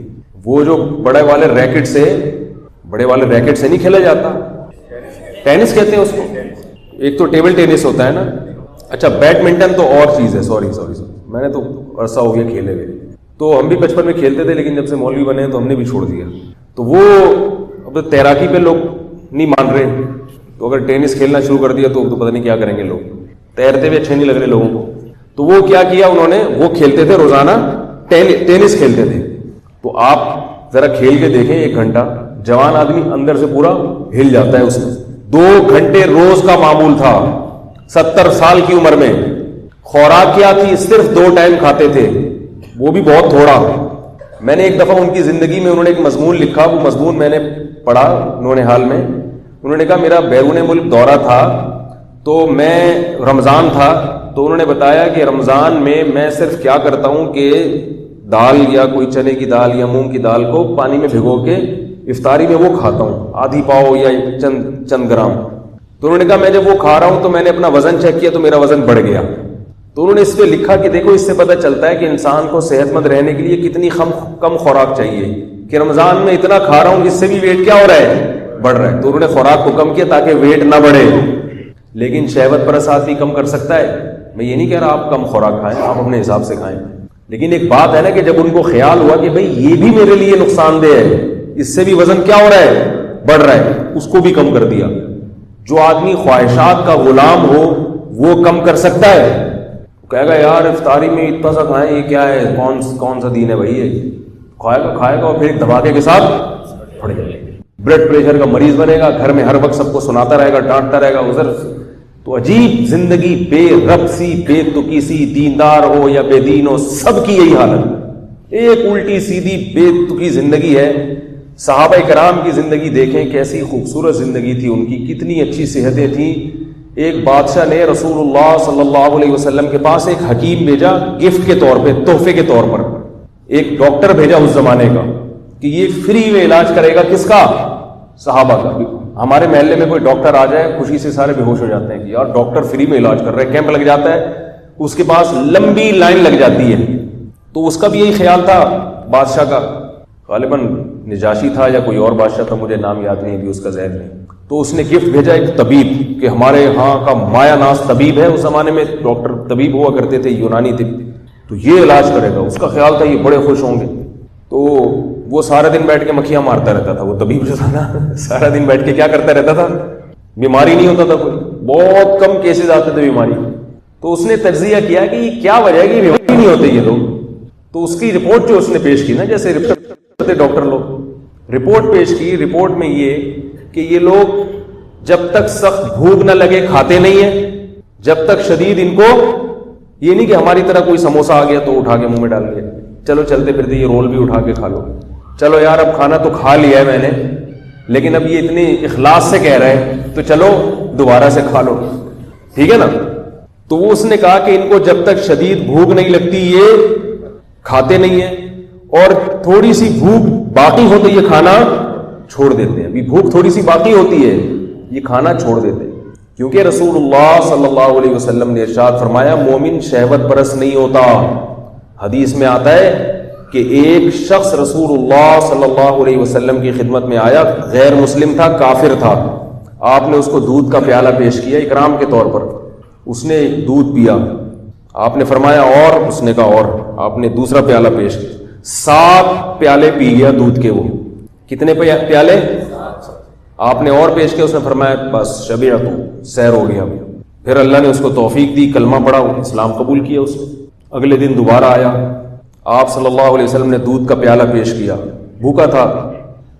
وہ جو بڑے والے ریکٹ سے نہیں کھیلا جاتا, ٹینس کہتے ہیں اس کو. ایک تو ٹیبل ٹینس ہوتا ہے نا, اچھا بیڈمنٹن تو اور چیز ہے. سوری میں نے تو عرصہ ہو گیا کھیلے ہوئے. تو ہم بھی بچپن میں کھیلتے تھے, لیکن جب سے مولوی بنے ہیں تو ہم نے بھی چھوڑ دیا. تو وہ اب تیراکی پہ لوگ نہیں مان رہے, تو اگر ٹینس کھیلنا شروع کر دیا تو پتہ نہیں کیا کریں گے لوگ. تیرتے ہوئے اچھے نہیں لگ رہے لوگوں کو. تو وہ کیا کیا انہوں نے, وہ کھیلتے تھے روزانہ, ٹینس کھیلتے تھے. تو آپ ذرا کھیل کے دیکھیں 1 گھنٹہ, جوان آدمی اندر سے پورا ہل جاتا ہے اس میں. 2 گھنٹے روز کا معمول تھا 70 سال کی عمر میں. خوراک کیا تھی؟ صرف 2 ٹائم کھاتے تھے, وہ بھی بہت تھوڑا. میں نے ایک دفعہ ان کی زندگی میں انہوں نے ایک مضمون لکھا, وہ مضمون میں نے پڑھا انہوں نے حال میں. انہوں نے کہا میرا بیرون ملک دورہ تھا تو میں رمضان تھا, تو انہوں نے بتایا کہ رمضان میں میں صرف کیا کرتا ہوں کہ دال یا کوئی چنے کی دال یا مونگ کی دال کو پانی میں بھگو کے افطاری میں وہ کھاتا ہوں, آدھی پاؤ یا چند گرام. تو انہوں نے کہا میں جب وہ کھا رہا ہوں تو میں نے اپنا وزن چیک کیا تو میرا وزن بڑھ گیا. تو انہوں نے اس پہ لکھا کہ دیکھو اس سے پتہ چلتا ہے کہ انسان کو صحت مند رہنے کے لیے کتنی کم خوراک چاہیے, کہ رمضان میں اتنا کھا رہا ہوں اس سے بھی ویٹ کیا ہو رہا ہے, بڑھ رہا ہے. تو انہوں نے خوراک کو کم کیا تاکہ ویٹ نہ بڑھے. لیکن شہوت پرست آدمی کم کر سکتا ہے. میں یہ نہیں کہہ رہا آپ کم خوراک کھائیں, آپ اپنے حساب سے کھائیں, لیکن ایک بات ہے نا کہ جب ان کو خیال ہوا کہ بھئی یہ بھی میرے لیے نقصان دہ ہے, اس سے بھی وزن کیا ہو رہا ہے, بڑھ رہا ہے, اس کو بھی کم کر دیا. جو آدمی خواہشات کا غلام ہو وہ کم کر سکتا ہے. کہے گا یار افطاری میں اتنا سا کھائیں, یہ کیا ہے, کون سا دین ہے بھائی, یہ کھائے گا اور پھر ایک دھماکے کے ساتھ پڑ جائے گا, بلڈ پریشر کا مریض بنے گا, گھر میں ہر وقت سب کو سناتا رہے گا, ڈانٹتا رہے گا ادھر. تو عجیب زندگی, بے رب سی, بے تکی سی, دیندار ہو یا بے دین ہو, سب کی یہی حالت, ایک الٹی سیدھی بے تکی زندگی ہے. صحابہ کرام کی زندگی دیکھیں, کیسی خوبصورت زندگی تھی ان کی, کتنی اچھی صحتیں تھیں. ایک بادشاہ نے رسول اللہ صلی اللہ علیہ وسلم کے پاس ایک حکیم بھیجا گفٹ کے طور پہ, تحفے کے طور پر. ایک ڈاکٹر بھیجا اس زمانے کا کہ یہ فری میں علاج کرے گا, کس کا, صحابہ کا. ہمارے محلے میں کوئی ڈاکٹر آ جائے خوشی سے سارے بے ہوش ہو جاتے ہیں کہ یار ڈاکٹر فری میں علاج کر رہے ہیں, کیمپ لگ جاتا ہے, اس کے پاس لمبی لائن لگ جاتی ہے. تو اس کا بھی یہی خیال تھا بادشاہ کا, غالباً نجاشی تھا یا کوئی اور بادشاہ تھا, مجھے نام یاد نہیں ابھی اس کا ذہن نہیں. تو اس نے گفٹ بھیجا ایک طبیب کہ ہمارے ہاں کا مایا ناز طبیب ہے, اس زمانے میں ڈاکٹر طبیب ہوا کرتے تھے, یونانی طب, تو یہ علاج کرے گا. اس کا خیال تھا یہ بڑے خوش ہوں گے. تو وہ سارا دن بیٹھ کے مکھیاں مارتا رہتا تھا, وہ طبیب جو تھا نا سارا دن بیٹھ کے کیا کرتا رہتا تھا, بیماری نہیں ہوتا تھا کوئی, بہت کم کیسز آتے تھے بیماری. تو اس نے تجزیہ کیا کہ یہ کیا وجہ ہے کہ بیماری نہیں ہوتے یہ لوگ. تو اس کی رپورٹ جو اس نے پیش کی نا, جیسے رپورٹ کرتے ڈاکٹر لوگ, رپورٹ پیش کی. رپورٹ میں یہ کہ یہ لوگ جب تک سخت بھوک نہ لگے کھاتے نہیں ہیں, جب تک شدید ان کو یہ نہیں کہ ہماری طرح کوئی سموسہ آ گیا تو اٹھا کے منہ میں ڈال لیا, چلو چلتے پھرتے یہ رول بھی اٹھا کے کھا لو, چلو یار اب کھانا تو کھا لیا ہے میں نے, لیکن اب یہ اتنی اخلاص سے کہہ رہے ہیں تو چلو دوبارہ سے کھا لو, ٹھیک ہے نا. تو وہ اس نے کہا کہ ان کو جب تک شدید بھوک نہیں لگتی یہ کھاتے نہیں ہیں, اور تھوڑی سی بھوک باقی ہو تو یہ کھانا چھوڑ دیتے ہیں. ابھی بھوک تھوڑی سی باقی ہوتی ہے یہ کھانا چھوڑ دیتے ہیں, کیونکہ رسول اللہ صلی اللہ علیہ وسلم نے ارشاد فرمایا مومن شہوت پرست نہیں ہوتا. حدیث میں آتا ہے کہ ایک شخص رسول اللہ صلی اللہ علیہ وسلم کی خدمت میں آیا, غیر مسلم تھا, کافر تھا. آپ نے اس کو دودھ کا پیالہ پیش کیا اکرام کے طور پر, اس نے دودھ پیا, آپ نے فرمایا اور, اس نے کہا اور, آپ نے دوسرا پیالہ پیش کیا, 7 پیالے پی گیا دودھ کے. وہ کتنے پیالے آپ نے اور پیش کیا, اس نے فرمایا بس شبیعت, سیر ہو گیا. پھر اللہ نے اس کو توفیق دی, کلمہ پڑھا, اسلام قبول کیا اس نے. اگلے دن دوبارہ آیا, آپ صلی اللہ علیہ وسلم نے دودھ کا پیالہ پیش کیا, بھوکا تھا,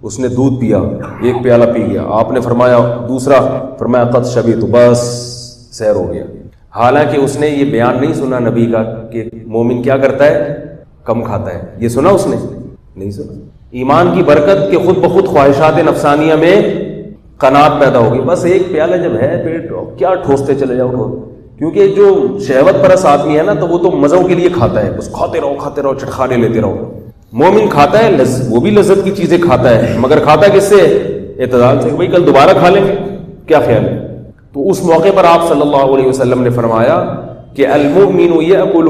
اس نے دودھ پیا, 1 پیالہ پی گیا. آپ نے فرمایا دوسرا, فرمایا قد شبیت, بس سیر ہو گیا. حالانکہ اس نے یہ بیان نہیں سنا نبی کا کہ مومن کیا کرتا ہے, کم کھاتا ہے. یہ سنا اس نے نہیں سنا. ایمان کی برکت کہ خود بخود خواہشات نفسانیہ میں قناعت پیدا ہوگی. بس 1 پیالہ جب ہے پیٹ کیا ٹھوستے چلے جاؤ, کیونکہ جو شہوت پرست آدمی ہے نا تو وہ تو مزوں کے لیے کھاتا ہے, بس کھاتے رہو چٹخانے لیتے رہو. مومن کھاتا ہے وہ بھی لذت کی چیزیں کھاتا ہے, مگر کھاتا ہے کس سے, اعتدال سے, بھائی کل دوبارہ کھا لیں گے, کیا خیال ہے. تو اس موقع پر آپ صلی اللہ علیہ وسلم نے فرمایا کہ المؤمن یأکل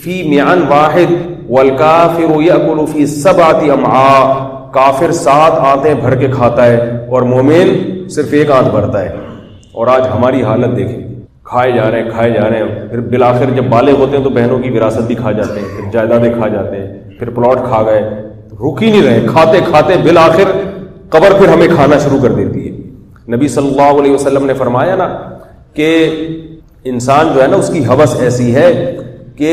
فی معن واحد والکافر یأکل فی 7 امعاء. کافر 7 آنتیں بھر کے کھاتا ہے اور مومن صرف 1 آنت بھرتا ہے. اور آج ہماری حالت دیکھیں, کھائے جا رہے ہیں, پھر بالآخر جب بالغ ہوتے ہیں تو بہنوں کی وراثت بھی کھا جاتے ہیں, پھر جائیدادیں کھا جاتے ہیں, پھر پلاٹ کھا گئے, رک ہی نہیں رہے, کھاتے کھاتے بالآخر قبر پھر ہمیں کھانا شروع کر دیتی ہے. نبی صلی اللہ علیہ وسلم نے فرمایا نا کہ انسان جو ہے نا اس کی ہوس ایسی ہے کہ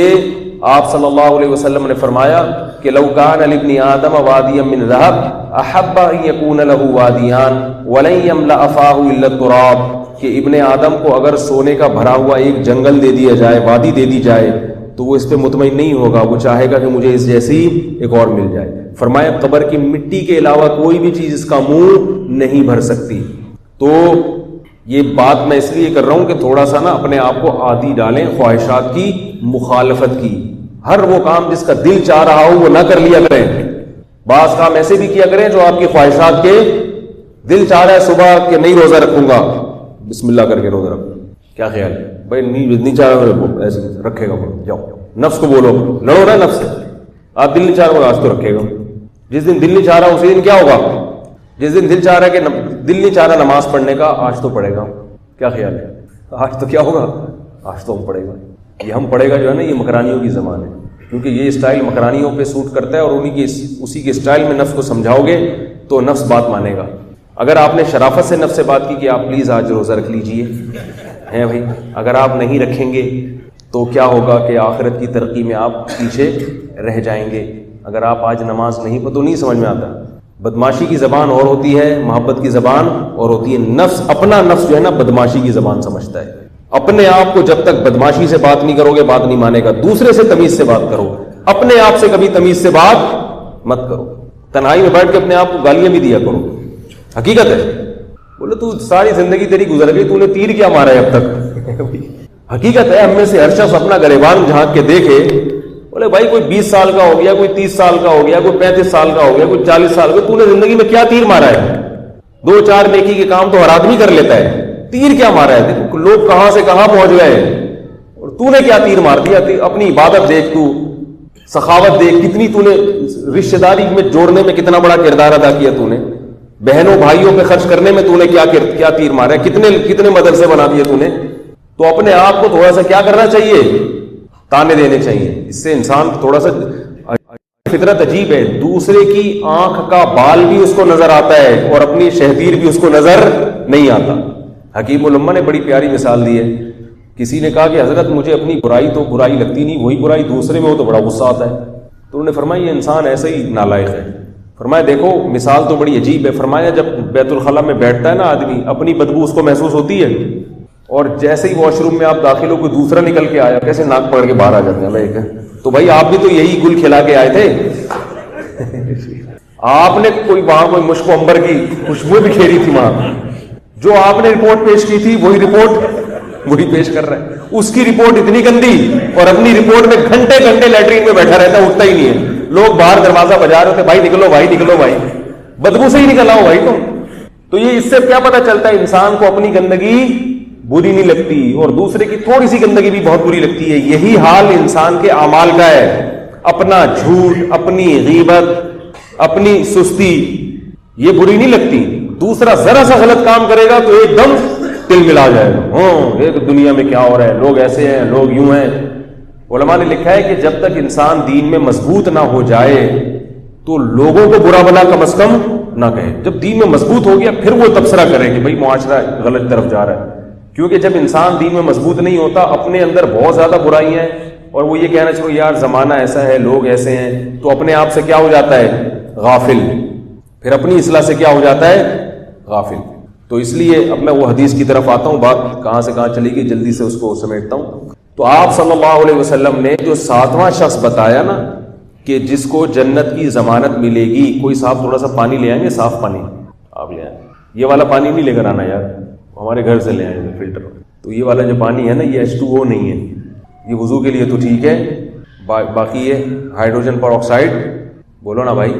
آپ صلی اللہ علیہ وسلم نے فرمایا کہ لو کان لابن آدم وادیا من ذهب احب ان يكون له وادیان ولن يملأ فاه الا التراب. کہ ابن آدم کو اگر سونے کا بھرا ہوا ایک جنگل دے دیا جائے, وادی دے دی جائے, تو وہ اس پہ مطمئن نہیں ہوگا، وہ چاہے گا کہ مجھے اس جیسی ایک اور مل جائے۔ فرمایا قبر کی مٹی کے علاوہ کوئی بھی چیز اس کا منہ نہیں بھر سکتی۔ تو یہ بات میں اس لیے کر رہا ہوں کہ تھوڑا سا نا اپنے آپ کو عادی ڈالیں خواہشات کی مخالفت کی۔ ہر وہ کام جس کا دل چاہ رہا ہو وہ نہ کر لیا کریں، بعض کام ایسے بھی کیا کریں جو آپ کی خواہشات کے دل چاہ رہا ہے صبح کہ نہیں روزہ رکھوں گا، بسم اللہ کر کے روزہ رکھوں، کیا خیال ہے بھائی؟ نہیں چاہ رہا ایسے رکھے گا، جاؤ نفس کو بولو، لڑو نا نفس سے، آپ دل نہیں چاہ رہا آج تو رکھے گا۔ جس دن دل نہیں چاہ رہا اسی دن کیا ہوگا؟ جس دن دل چاہ رہا ہے کہ دل نہیں چاہ رہا نماز پڑھنے کا، آج تو پڑھے گا، کیا خیال ہے؟ آج تو کیا ہوگا؟ آج تو ہم پڑھے گا۔ یہ ہم پڑھے گا جو ہے نا، یہ مکرانیوں کی زبان ہے، کیونکہ یہ اسٹائل مکرانیوں پہ سوٹ کرتا ہے، اور اسی کے اسٹائل میں نفس کو سمجھاؤ گے تو نفس بات مانے گا۔ اگر آپ نے شرافت سے نفس سے بات کی کہ آپ پلیز آج روزہ رکھ لیجئے، ہیں بھائی، اگر آپ نہیں رکھیں گے تو کیا ہوگا کہ آخرت کی ترقی میں آپ پیچھے رہ جائیں گے۔ اگر آپ آج نماز نہیں پڑھو تو نہیں سمجھ میں آتا۔ بدماشی کی زبان اور ہوتی ہے، محبت کی زبان اور ہوتی ہے۔ نفس، اپنا نفس جو ہے نا بدماشی کی زبان سمجھتا ہے۔ اپنے آپ کو جب تک بدماشی سے بات نہیں کرو گے بات نہیں مانے گا۔ دوسرے سے تمیز سے بات کرو، اپنے آپ سے کبھی تمیز سے بات مت کرو۔ تنہائی میں بیٹھ کے اپنے آپ کو گالیاں بھی دیا کرو، حقیقت ہے۔ بولے تو ساری زندگی تیری گزر گئی، تو نے تیر کیا مارا ہے اب تک؟ حقیقت ہے، ہم میں سے ہر شخص اپنا گریبان جھانک کے دیکھے، بولے بھائی کوئی 20 سال کا ہو گیا، کوئی 30 سال کا ہو گیا، کوئی 35 سال کا ہو گیا، کوئی 40 سال کا، تو نے زندگی میں کیا تیر مارا ہے؟ 2-4 نیکی کے کام تو ہر آدمی کر لیتا ہے، تیر کیا مارا ہے؟ دیکھو لوگ کہاں سے کہاں پہنچ گئے، اور تو نے کیا تیر مار دیا؟ اپنی عبادت دیکھ، تو سخاوت دیکھ، کتنی تو نے رشتہ داری میں جوڑنے میں کتنا بڑا کردار ادا کیا، تو نے بہنوں بھائیوں پہ خرچ کرنے میں تو نے کیا تیر مارا ہے، کتنے مدرسے بنا دیے تو نے۔ تو اپنے آپ کو تھوڑا سا کیا کرنا چاہیے؟ تانے دینے چاہیے۔ اس سے انسان تھوڑا سا، فطرت عجیب ہے، دوسرے کی آنکھ کا بال بھی اس کو نظر آتا ہے اور اپنی شہدیر بھی اس کو نظر نہیں آتا۔ حکیم الامہ نے بڑی پیاری مثال دی ہے۔ کسی نے کہا کہ حضرت مجھے اپنی برائی تو برائی لگتی نہیں، وہی برائی دوسرے میں ہو تو بڑا غصہ آتا ہے۔ تو انہوں نے فرمایا یہ انسان ایسے ہی نالائق ہے۔ فرمایا دیکھو مثال تو بڑی عجیب ہے۔ فرمایا جب بیت الخلاء میں بیٹھتا ہے نا آدمی، اپنی بدبو اس کو محسوس ہوتی ہے، اور جیسے ہی واش روم میں آپ داخل ہو کوئی دوسرا نکل کے آیا، کیسے ناک پکڑ کے باہر آ جاتے ہیں بھائی، تو بھائی آپ بھی تو یہی گل کھلا کے آئے تھے، آپ نے کوئی وہاں کوئی مشک و عنبر کی خوشبو بھی کھیری تھی وہاں، جو آپ نے رپورٹ پیش کی تھی وہی رپورٹ وہی پیش کر رہا ہے۔ اس کی رپورٹ اتنی گندی، اور اپنی رپورٹ میں گھنٹے گھنٹے لیٹرین میں بیٹھا رہتا ہے، اٹھتا ہی نہیں ہے۔ لوگ باہر دروازہ بجا رہے ہوتے، بھائی نکلو بھائی نکلو بھائی، بدبو سے ہی نکل آؤ بھائی تم۔ تو یہ اس سے کیا پتہ چلتا ہے؟ انسان کو اپنی گندگی بری نہیں لگتی اور دوسرے کی تھوڑی سی گندگی بھی بہت بری لگتی ہے۔ یہی حال انسان کے اعمال کا ہے۔ اپنا جھوٹ، اپنی غیبت، اپنی سستی یہ بری نہیں لگتی، دوسرا ذرا سا غلط کام کرے گا تو ایک دم تل ملا جائے گا، ہاں ایک دنیا میں کیا ہو رہا ہے، لوگ ایسے ہیں، لوگ یوں ہیں۔ علماء نے لکھا ہے کہ جب تک انسان دین میں مضبوط نہ ہو جائے تو لوگوں کو برا بلا کم از کم نہ کہے۔ جب دین میں مضبوط ہو گیا پھر وہ تبصرہ کرے کہ بھائی معاشرہ غلط طرف جا رہا ہے، کیونکہ جب انسان دین میں مضبوط نہیں ہوتا اپنے اندر بہت زیادہ برائیاں ہیں، اور وہ یہ کہنا چاہو یار زمانہ ایسا ہے، لوگ ایسے ہیں، تو اپنے آپ سے کیا ہو جاتا ہے؟ غافل۔ پھر اپنی اصلاح سے کیا ہو جاتا ہے؟ غافل۔ تو اس لیے اب میں وہ حدیث کی طرف آتا ہوں، بات کہاں سے کہاں چلی گئی، جلدی سے اس کو سمیٹتا ہوں۔ تو آپ صلی اللہ علیہ وسلم نے جو 7واں شخص بتایا نا کہ جس کو جنت کی ضمانت ملے گی، کوئی صاحب تھوڑا سا پانی لے آئیں گے، صاف پانی آپ لے آئیں، یہ والا پانی نہیں لے کر آنا یار، ہمارے گھر سے لے آئیں گے فلٹر۔ تو یہ والا جو پانی ہے نا یہ H2O نہیں ہے، یہ وضو کے لیے تو ٹھیک ہے، باقی یہ ہائیڈروجن پر آکسائڈ، بولو نا بھائی،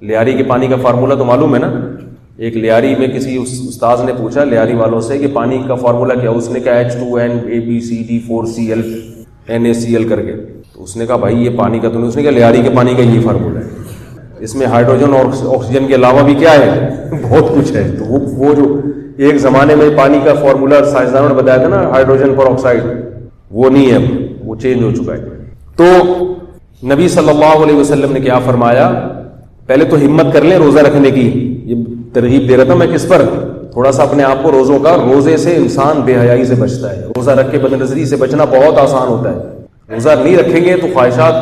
لیاری کے پانی کا فارمولا تو معلوم ہے نا؟ ایک لیاری میں کسی استاذ نے پوچھا لیاری والوں سے کہ پانی کا فارمولا کیا، اس نے کہا H2NABCD4Cl NaCl کر کے۔ تو اس نے کہا بھائی یہ پانی کا تو نہیں، اس نے کہا لیاری کے پانی کا یہ فارمولا ہے، اس میں ہائیڈروجن اور آکسیجن کے علاوہ بھی کیا ہے؟ بہت کچھ ہے۔ تو وہ جو ایک زمانے میں پانی کا فارمولا سائنسدانوں نے بتایا تھا نا ہائیڈروجن پر آکسائڈ، وہ نہیں ہے، وہ چینج ہو چکا ہے۔ تو نبی صلی اللہ علیہ وسلم نے کیا فرمایا؟ پہلے تو ہمت کر لیں روزہ رکھنے کی، یہ ترغیب دے رہا تھا میں کس پر؟ تھوڑا سا اپنے آپ کو روزوں کا، روزے سے انسان بے حیائی سے بچتا ہے، روزہ رکھ کے بد نظری سے بچنا بہت آسان ہوتا ہے۔ روزہ نہیں رکھیں گے تو خواہشات،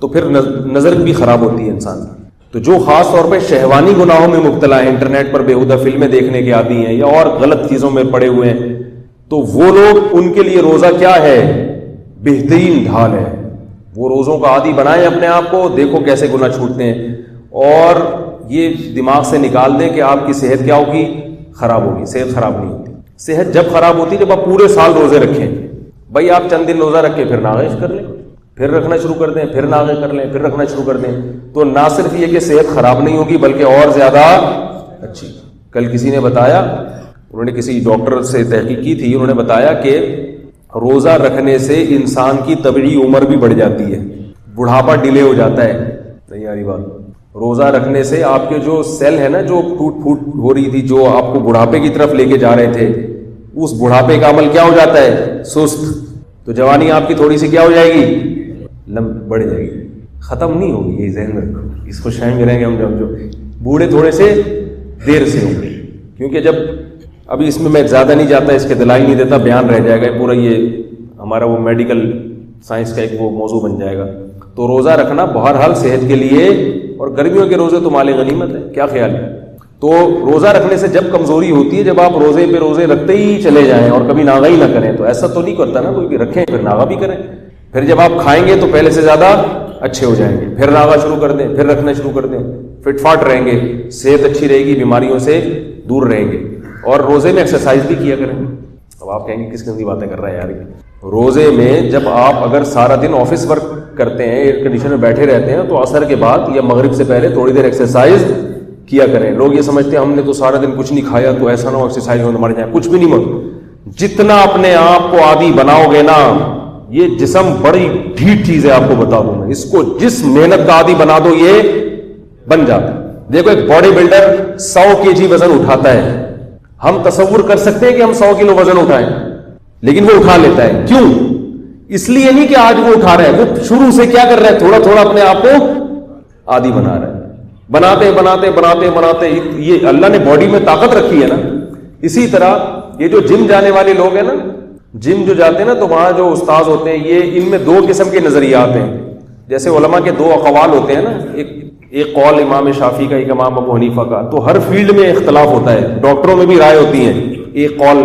تو پھر نظر بھی خراب ہوتی ہے انسان کی۔ تو جو خاص طور پہ شہوانی گناہوں میں مبتلا ہیں، انٹرنیٹ پر بےہودہ فلمیں دیکھنے کے عادی ہیں یا اور غلط چیزوں میں پڑے ہوئے ہیں، تو وہ لوگ، ان کے لیے روزہ کیا ہے؟ بہترین ڈھال ہے، وہ روزوں کا عادی بنائیں اپنے آپ کو, دیکھو کیسے گناہ چھوٹتے ہیں. اور یہ دماغ سے نکال دیں کہ آپ کی صحت کیا ہوگی, خراب ہوگی. صحت خراب نہیں ہوتی. صحت جب خراب ہوتی ہے جب آپ پورے سال روزے رکھیں. بھائی آپ چند دن روزہ رکھیں پھر ناغش کر لیں, پھر رکھنا شروع کر دیں, پھر ناغے کر لیں, پھر رکھنا شروع کر دیں, تو نہ صرف یہ کہ صحت خراب نہیں ہوگی بلکہ اور زیادہ اچھی. کل کسی نے بتایا, انہوں نے کسی ڈاکٹر سے تحقیق کی تھی, انہوں نے بتایا کہ روزہ رکھنے سے انسان کی طبعی عمر بھی بڑھ جاتی ہے, بڑھاپا ڈیلے ہو جاتا ہے. نہیں آ رہی بات؟ روزہ رکھنے سے آپ کے جو سیل ہے نا, جو ٹوٹ پھوٹ ہو رہی تھی, جو آپ کو بڑھاپے کی طرف لے کے جا رہے تھے, اس بڑھاپے کا عمل کیا ہو جاتا ہے, سست. تو جوانی آپ کی تھوڑی سی کیا ہو جائے گی, بڑھ جائے گی, ختم نہیں ہوگی. یہ ذہن میں رکھو, اس کو شائن کریں گے ہم جو بوڑھے تھوڑے سے دیر سے ہوں گے. کیونکہ جب ابھی اس میں زیادہ نہیں جاتا, اس کے دلائی نہیں دیتا, بیان رہ جائے گا پورا, یہ ہمارا وہ میڈیکل سائنس کا ایک وہ موضوع بن جائے گا. تو روزہ رکھنا بہرحال صحت کے لیے, اور گرمیوں کے روزے تو مال غنیمت ہے. کیا خیال ہے؟ تو روزہ رکھنے سے جب کمزوری ہوتی ہے, جب آپ روزے پہ روزے رکھتے ہی چلے جائیں اور کبھی ناغا ہی نہ کریں, تو ایسا تو نہیں کرتا نا کوئی بھی, رکھیں پھر ناغا بھی کریں. پھر جب آپ کھائیں گے تو پہلے سے زیادہ اچھے ہو جائیں گے, پھر ناغا شروع کر دیں, پھر رکھنا شروع کر دیں, فٹ فاٹ رہیں گے, صحت اچھی رہے گی, بیماریوں سے دور رہیں گے. اور روزے میں ایکسرسائز بھی کیا کریں. اب آپ کہیں گے کس قسم کی باتیں کر رہا ہے یار. روزے میں جب آپ اگر سارا دن آفس ورک کرتے ہیں, ایئر کنڈیشن میں بیٹھے رہتے ہیں, تو عصر کے بعد یا مغرب سے پہلے تھوڑی دیر ایکسرسائز کیا کریں. لوگ یہ سمجھتے ہیں ہم نے تو سارا دن کچھ نہیں کھایا تو ایسا نہ ہو ایکسرسائز ہو تو مر جائیں. کچھ بھی نہیں مر. جتنا اپنے آپ کو عادی بناؤ گے نا, یہ جسم بڑی ڈھیٹ چیز ہے, آپ کو بتا دوں میں. اس کو جس محنت کا عادی بنا دو یہ بن جاتا ہے. دیکھو ایک باڈی بلڈر 100 kg وزن اٹھاتا ہے. ہم تصور کر سکتے ہیں کہ ہم 100 کلو وزن اٹھائیں, لیکن وہ اٹھا لیتا ہے. کیوں؟ اس لیے نہیں کہ آج وہ اٹھا رہا ہے, وہ شروع سے کیا کر رہا ہے, تھوڑا تھوڑا اپنے آپ کو عادی بنا رہا ہے. بناتے بناتے بناتے بناتے یہ اللہ نے باڈی میں طاقت رکھی ہے نا. اسی طرح یہ جو جم جانے والے لوگ ہیں نا, جم جو جاتے ہیں نا, تو وہاں جو استاذ ہوتے ہیں, یہ ان میں 2 قسم کے نظریات ہیں. جیسے علماء کے 2 اقوال ہوتے ہیں نا, ایک قول امام شافعی کا, ایک امام ابو حنیفہ کا. تو ہر فیلڈ میں اختلاف ہوتا ہے. ڈاکٹروں میں بھی رائے ہوتی ہیں, ایک قول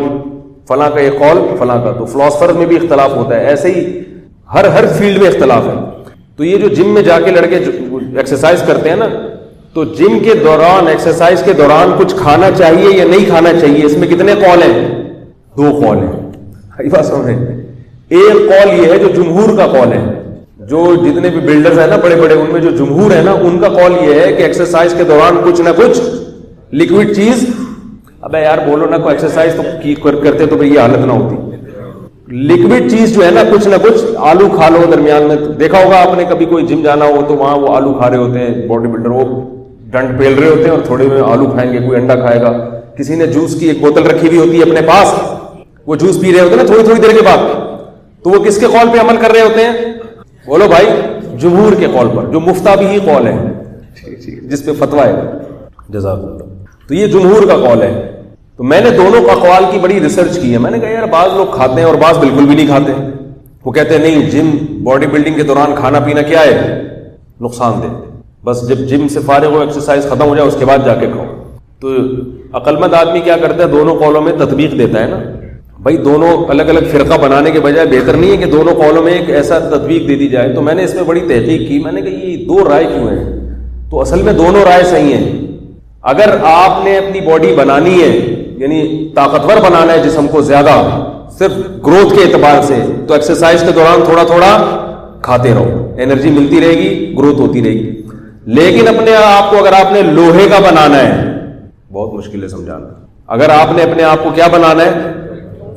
فلاں کا, ایک قول فلاں کا. تو فلاسفر میں بھی اختلاف ہوتا ہے. ایسے ہی ہر فیلڈ میں اختلاف ہے. تو یہ جو جم میں جا کے لڑکے ایکسرسائز کرتے ہیں نا, تو جم کے دوران, ایکسرسائز کے دوران کچھ کھانا چاہیے یا نہیں کھانا چاہیے, اس میں کتنے قول ہیں؟ 2 قول ہیں. بات سمجھیں. ایک قول یہ ہے جو جمہور کا قول ہے, جو جتنے بھی بلڈرز ہیں نا بڑے بڑے, ان میں جو جمہور ہے نا, ان کا قول یہ ہے کہ ایکسرسائز کے دوران کچھ نہ کچھ لکوڈ چیز. ابے یار بولو نا, کوئی ایکسرسائز تو کرتے تو یہ حالت نہ ہوتی. لکوڈ چیز جو ہے نا, کچھ نہ کچھ آلو کھا لو درمیان میں. دیکھا ہوگا آپ نے کبھی کوئی جم جانا ہو تو وہاں وہ آلو کھا رہے ہوتے ہیں باڈی بلڈر, وہ ڈنڈ پیل رہے ہوتے ہیں اور تھوڑے میں آلو کھائیں گے, کوئی انڈا کھائے گا. کسی نے جوس کی ایک بوتل رکھی ہوئی ہوتی ہے اپنے پاس, وہ جوس پی رہے ہوتے ہیں نا تھوڑی تھوڑی دیر کے بعد. تو وہ کس کے قول پہ عمل کر رہے ہوتے ہیں؟ بولو بھائی, جمہور کے قول پر, جو مفتا بھی ہی قول ہے, جس پہ فتویٰ ہے. جزاک اللہ. تو یہ جمہور کا قول ہے. تو میں نے دونوں اقوال کی بڑی ریسرچ کی ہے. میں نے کہا یار بعض لوگ کھاتے ہیں اور بعض بالکل بھی نہیں کھاتے. وہ کہتے ہیں نہیں, جم باڈی بلڈنگ کے دوران کھانا پینا کیا ہے, نقصان دہ. بس جب جم سے فارغ ہو, ایکسرسائز ختم ہو جائے, اس کے بعد جا کے کھاؤ. تو عقل مند آدمی کیا کرتا ہے, دونوں قولوں میں تطبیق دیتا ہے نا. بھائی دونوں الگ الگ فرقہ بنانے کے بجائے بہتر نہیں ہے کہ دونوں قولوں میں ایک ایسا تطبیق دے دی جائے. تو میں نے اس میں بڑی تحقیق کی. میں نے کہا یہ 2 رائے کیوں ہیں؟ تو اصل میں دونوں رائے صحیح ہیں. اگر آپ نے اپنی باڈی بنانی ہے, یعنی طاقتور بنانا ہے جسم کو زیادہ, صرف گروتھ کے اعتبار سے, تو ایکسرسائز کے دوران تھوڑا تھوڑا کھاتے رہو, انرجی ملتی رہے گی, گروتھ ہوتی رہے گی. لیکن اپنے آپ کو اگر آپ نے لوہے کا بنانا ہے, بہت مشکل ہے سمجھانا. اگر آپ نے اپنے آپ کو کیا بنانا ہے,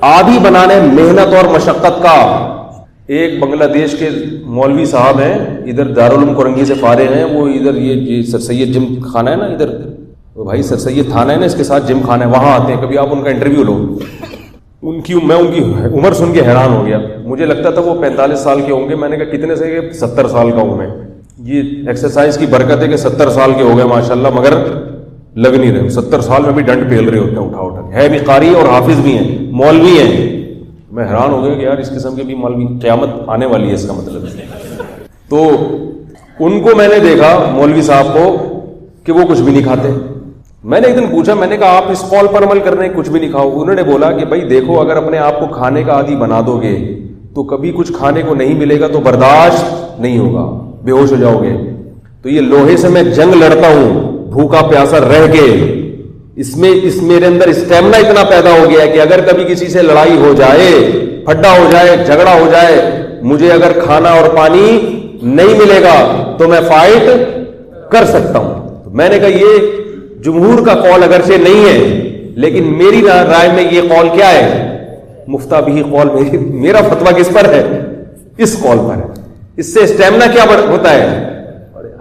عادی بنانا ہے محنت اور مشقت کا. ایک بنگلہ دیش کے مولوی صاحب ہیں, ادھر دارالعلوم کورنگی سے فارغ ہیں. وہ ادھر یہ سر سید جم خانہ ہے نا, ادھر بھائی سر سید تھانہ ہے نا, اس کے ساتھ جم خانہ ہے, وہاں آتے ہیں. کبھی آپ ان کا انٹرویو لو. میں ان کی عمر سن کے حیران ہو گیا. مجھے لگتا تھا وہ 45 سال کے ہوں گے. میں نے کہا کتنے سے, 70 سال کا ہوں میں. یہ ایکسرسائز کی برکت ہے کہ 70 سال کے ہو گئے ماشاءاللہ, مگر لگ نہیں رہے. 70 سال میں بھی ڈنڈ پیل رہے ہوتے ہیں اٹھا اٹھا. ہے بھی قاری اور حافظ بھی ہیں, مولوی ہیں. میں حیران ہو گیا کہ یار اس قسم کے بھی مولوی, قیامت آنے والی ہے اس کا مطلب. تو ان کو میں نے دیکھا مولوی صاحب کو کہ وہ کچھ بھی نہیں کھاتے. میں نے ایک دن پوچھا, میں نے کہا آپ اس قول پر عمل کر رہے ہیں, کچھ بھی نہیں کھاؤ. انہوں نے بولا کہ بھائی دیکھو, اگر اپنے آپ کو کھانے کا عادی بنا دو گے تو کبھی کچھ کھانے کو نہیں ملے گا تو برداشت نہیں ہوگا, بے ہوش ہو جاؤ گے. تو یہ لوہے سے میں جنگ لڑتا ہوں بھوکا پیاسا رہ کے, اس میرے اندر اسٹیمنا اتنا پیدا ہو گیا ہے کہ اگر کبھی کسی سے لڑائی ہو جائے, پھڈا ہو جائے, جھگڑا ہو جائے, مجھے اگر کھانا اور پانی نہیں ملے گا تو میں فائٹ کر سکتا ہوں. میں نے کہا یہ جمہور کا قول اگرچہ نہیں ہے, لیکن میری رائے میں یہ قول کیا ہے, مفتہ بھی قول, میرا فتویٰ کس پر ہے, اس قول پر ہے. اس سے اسٹیمنا کیا ہوتا ہے,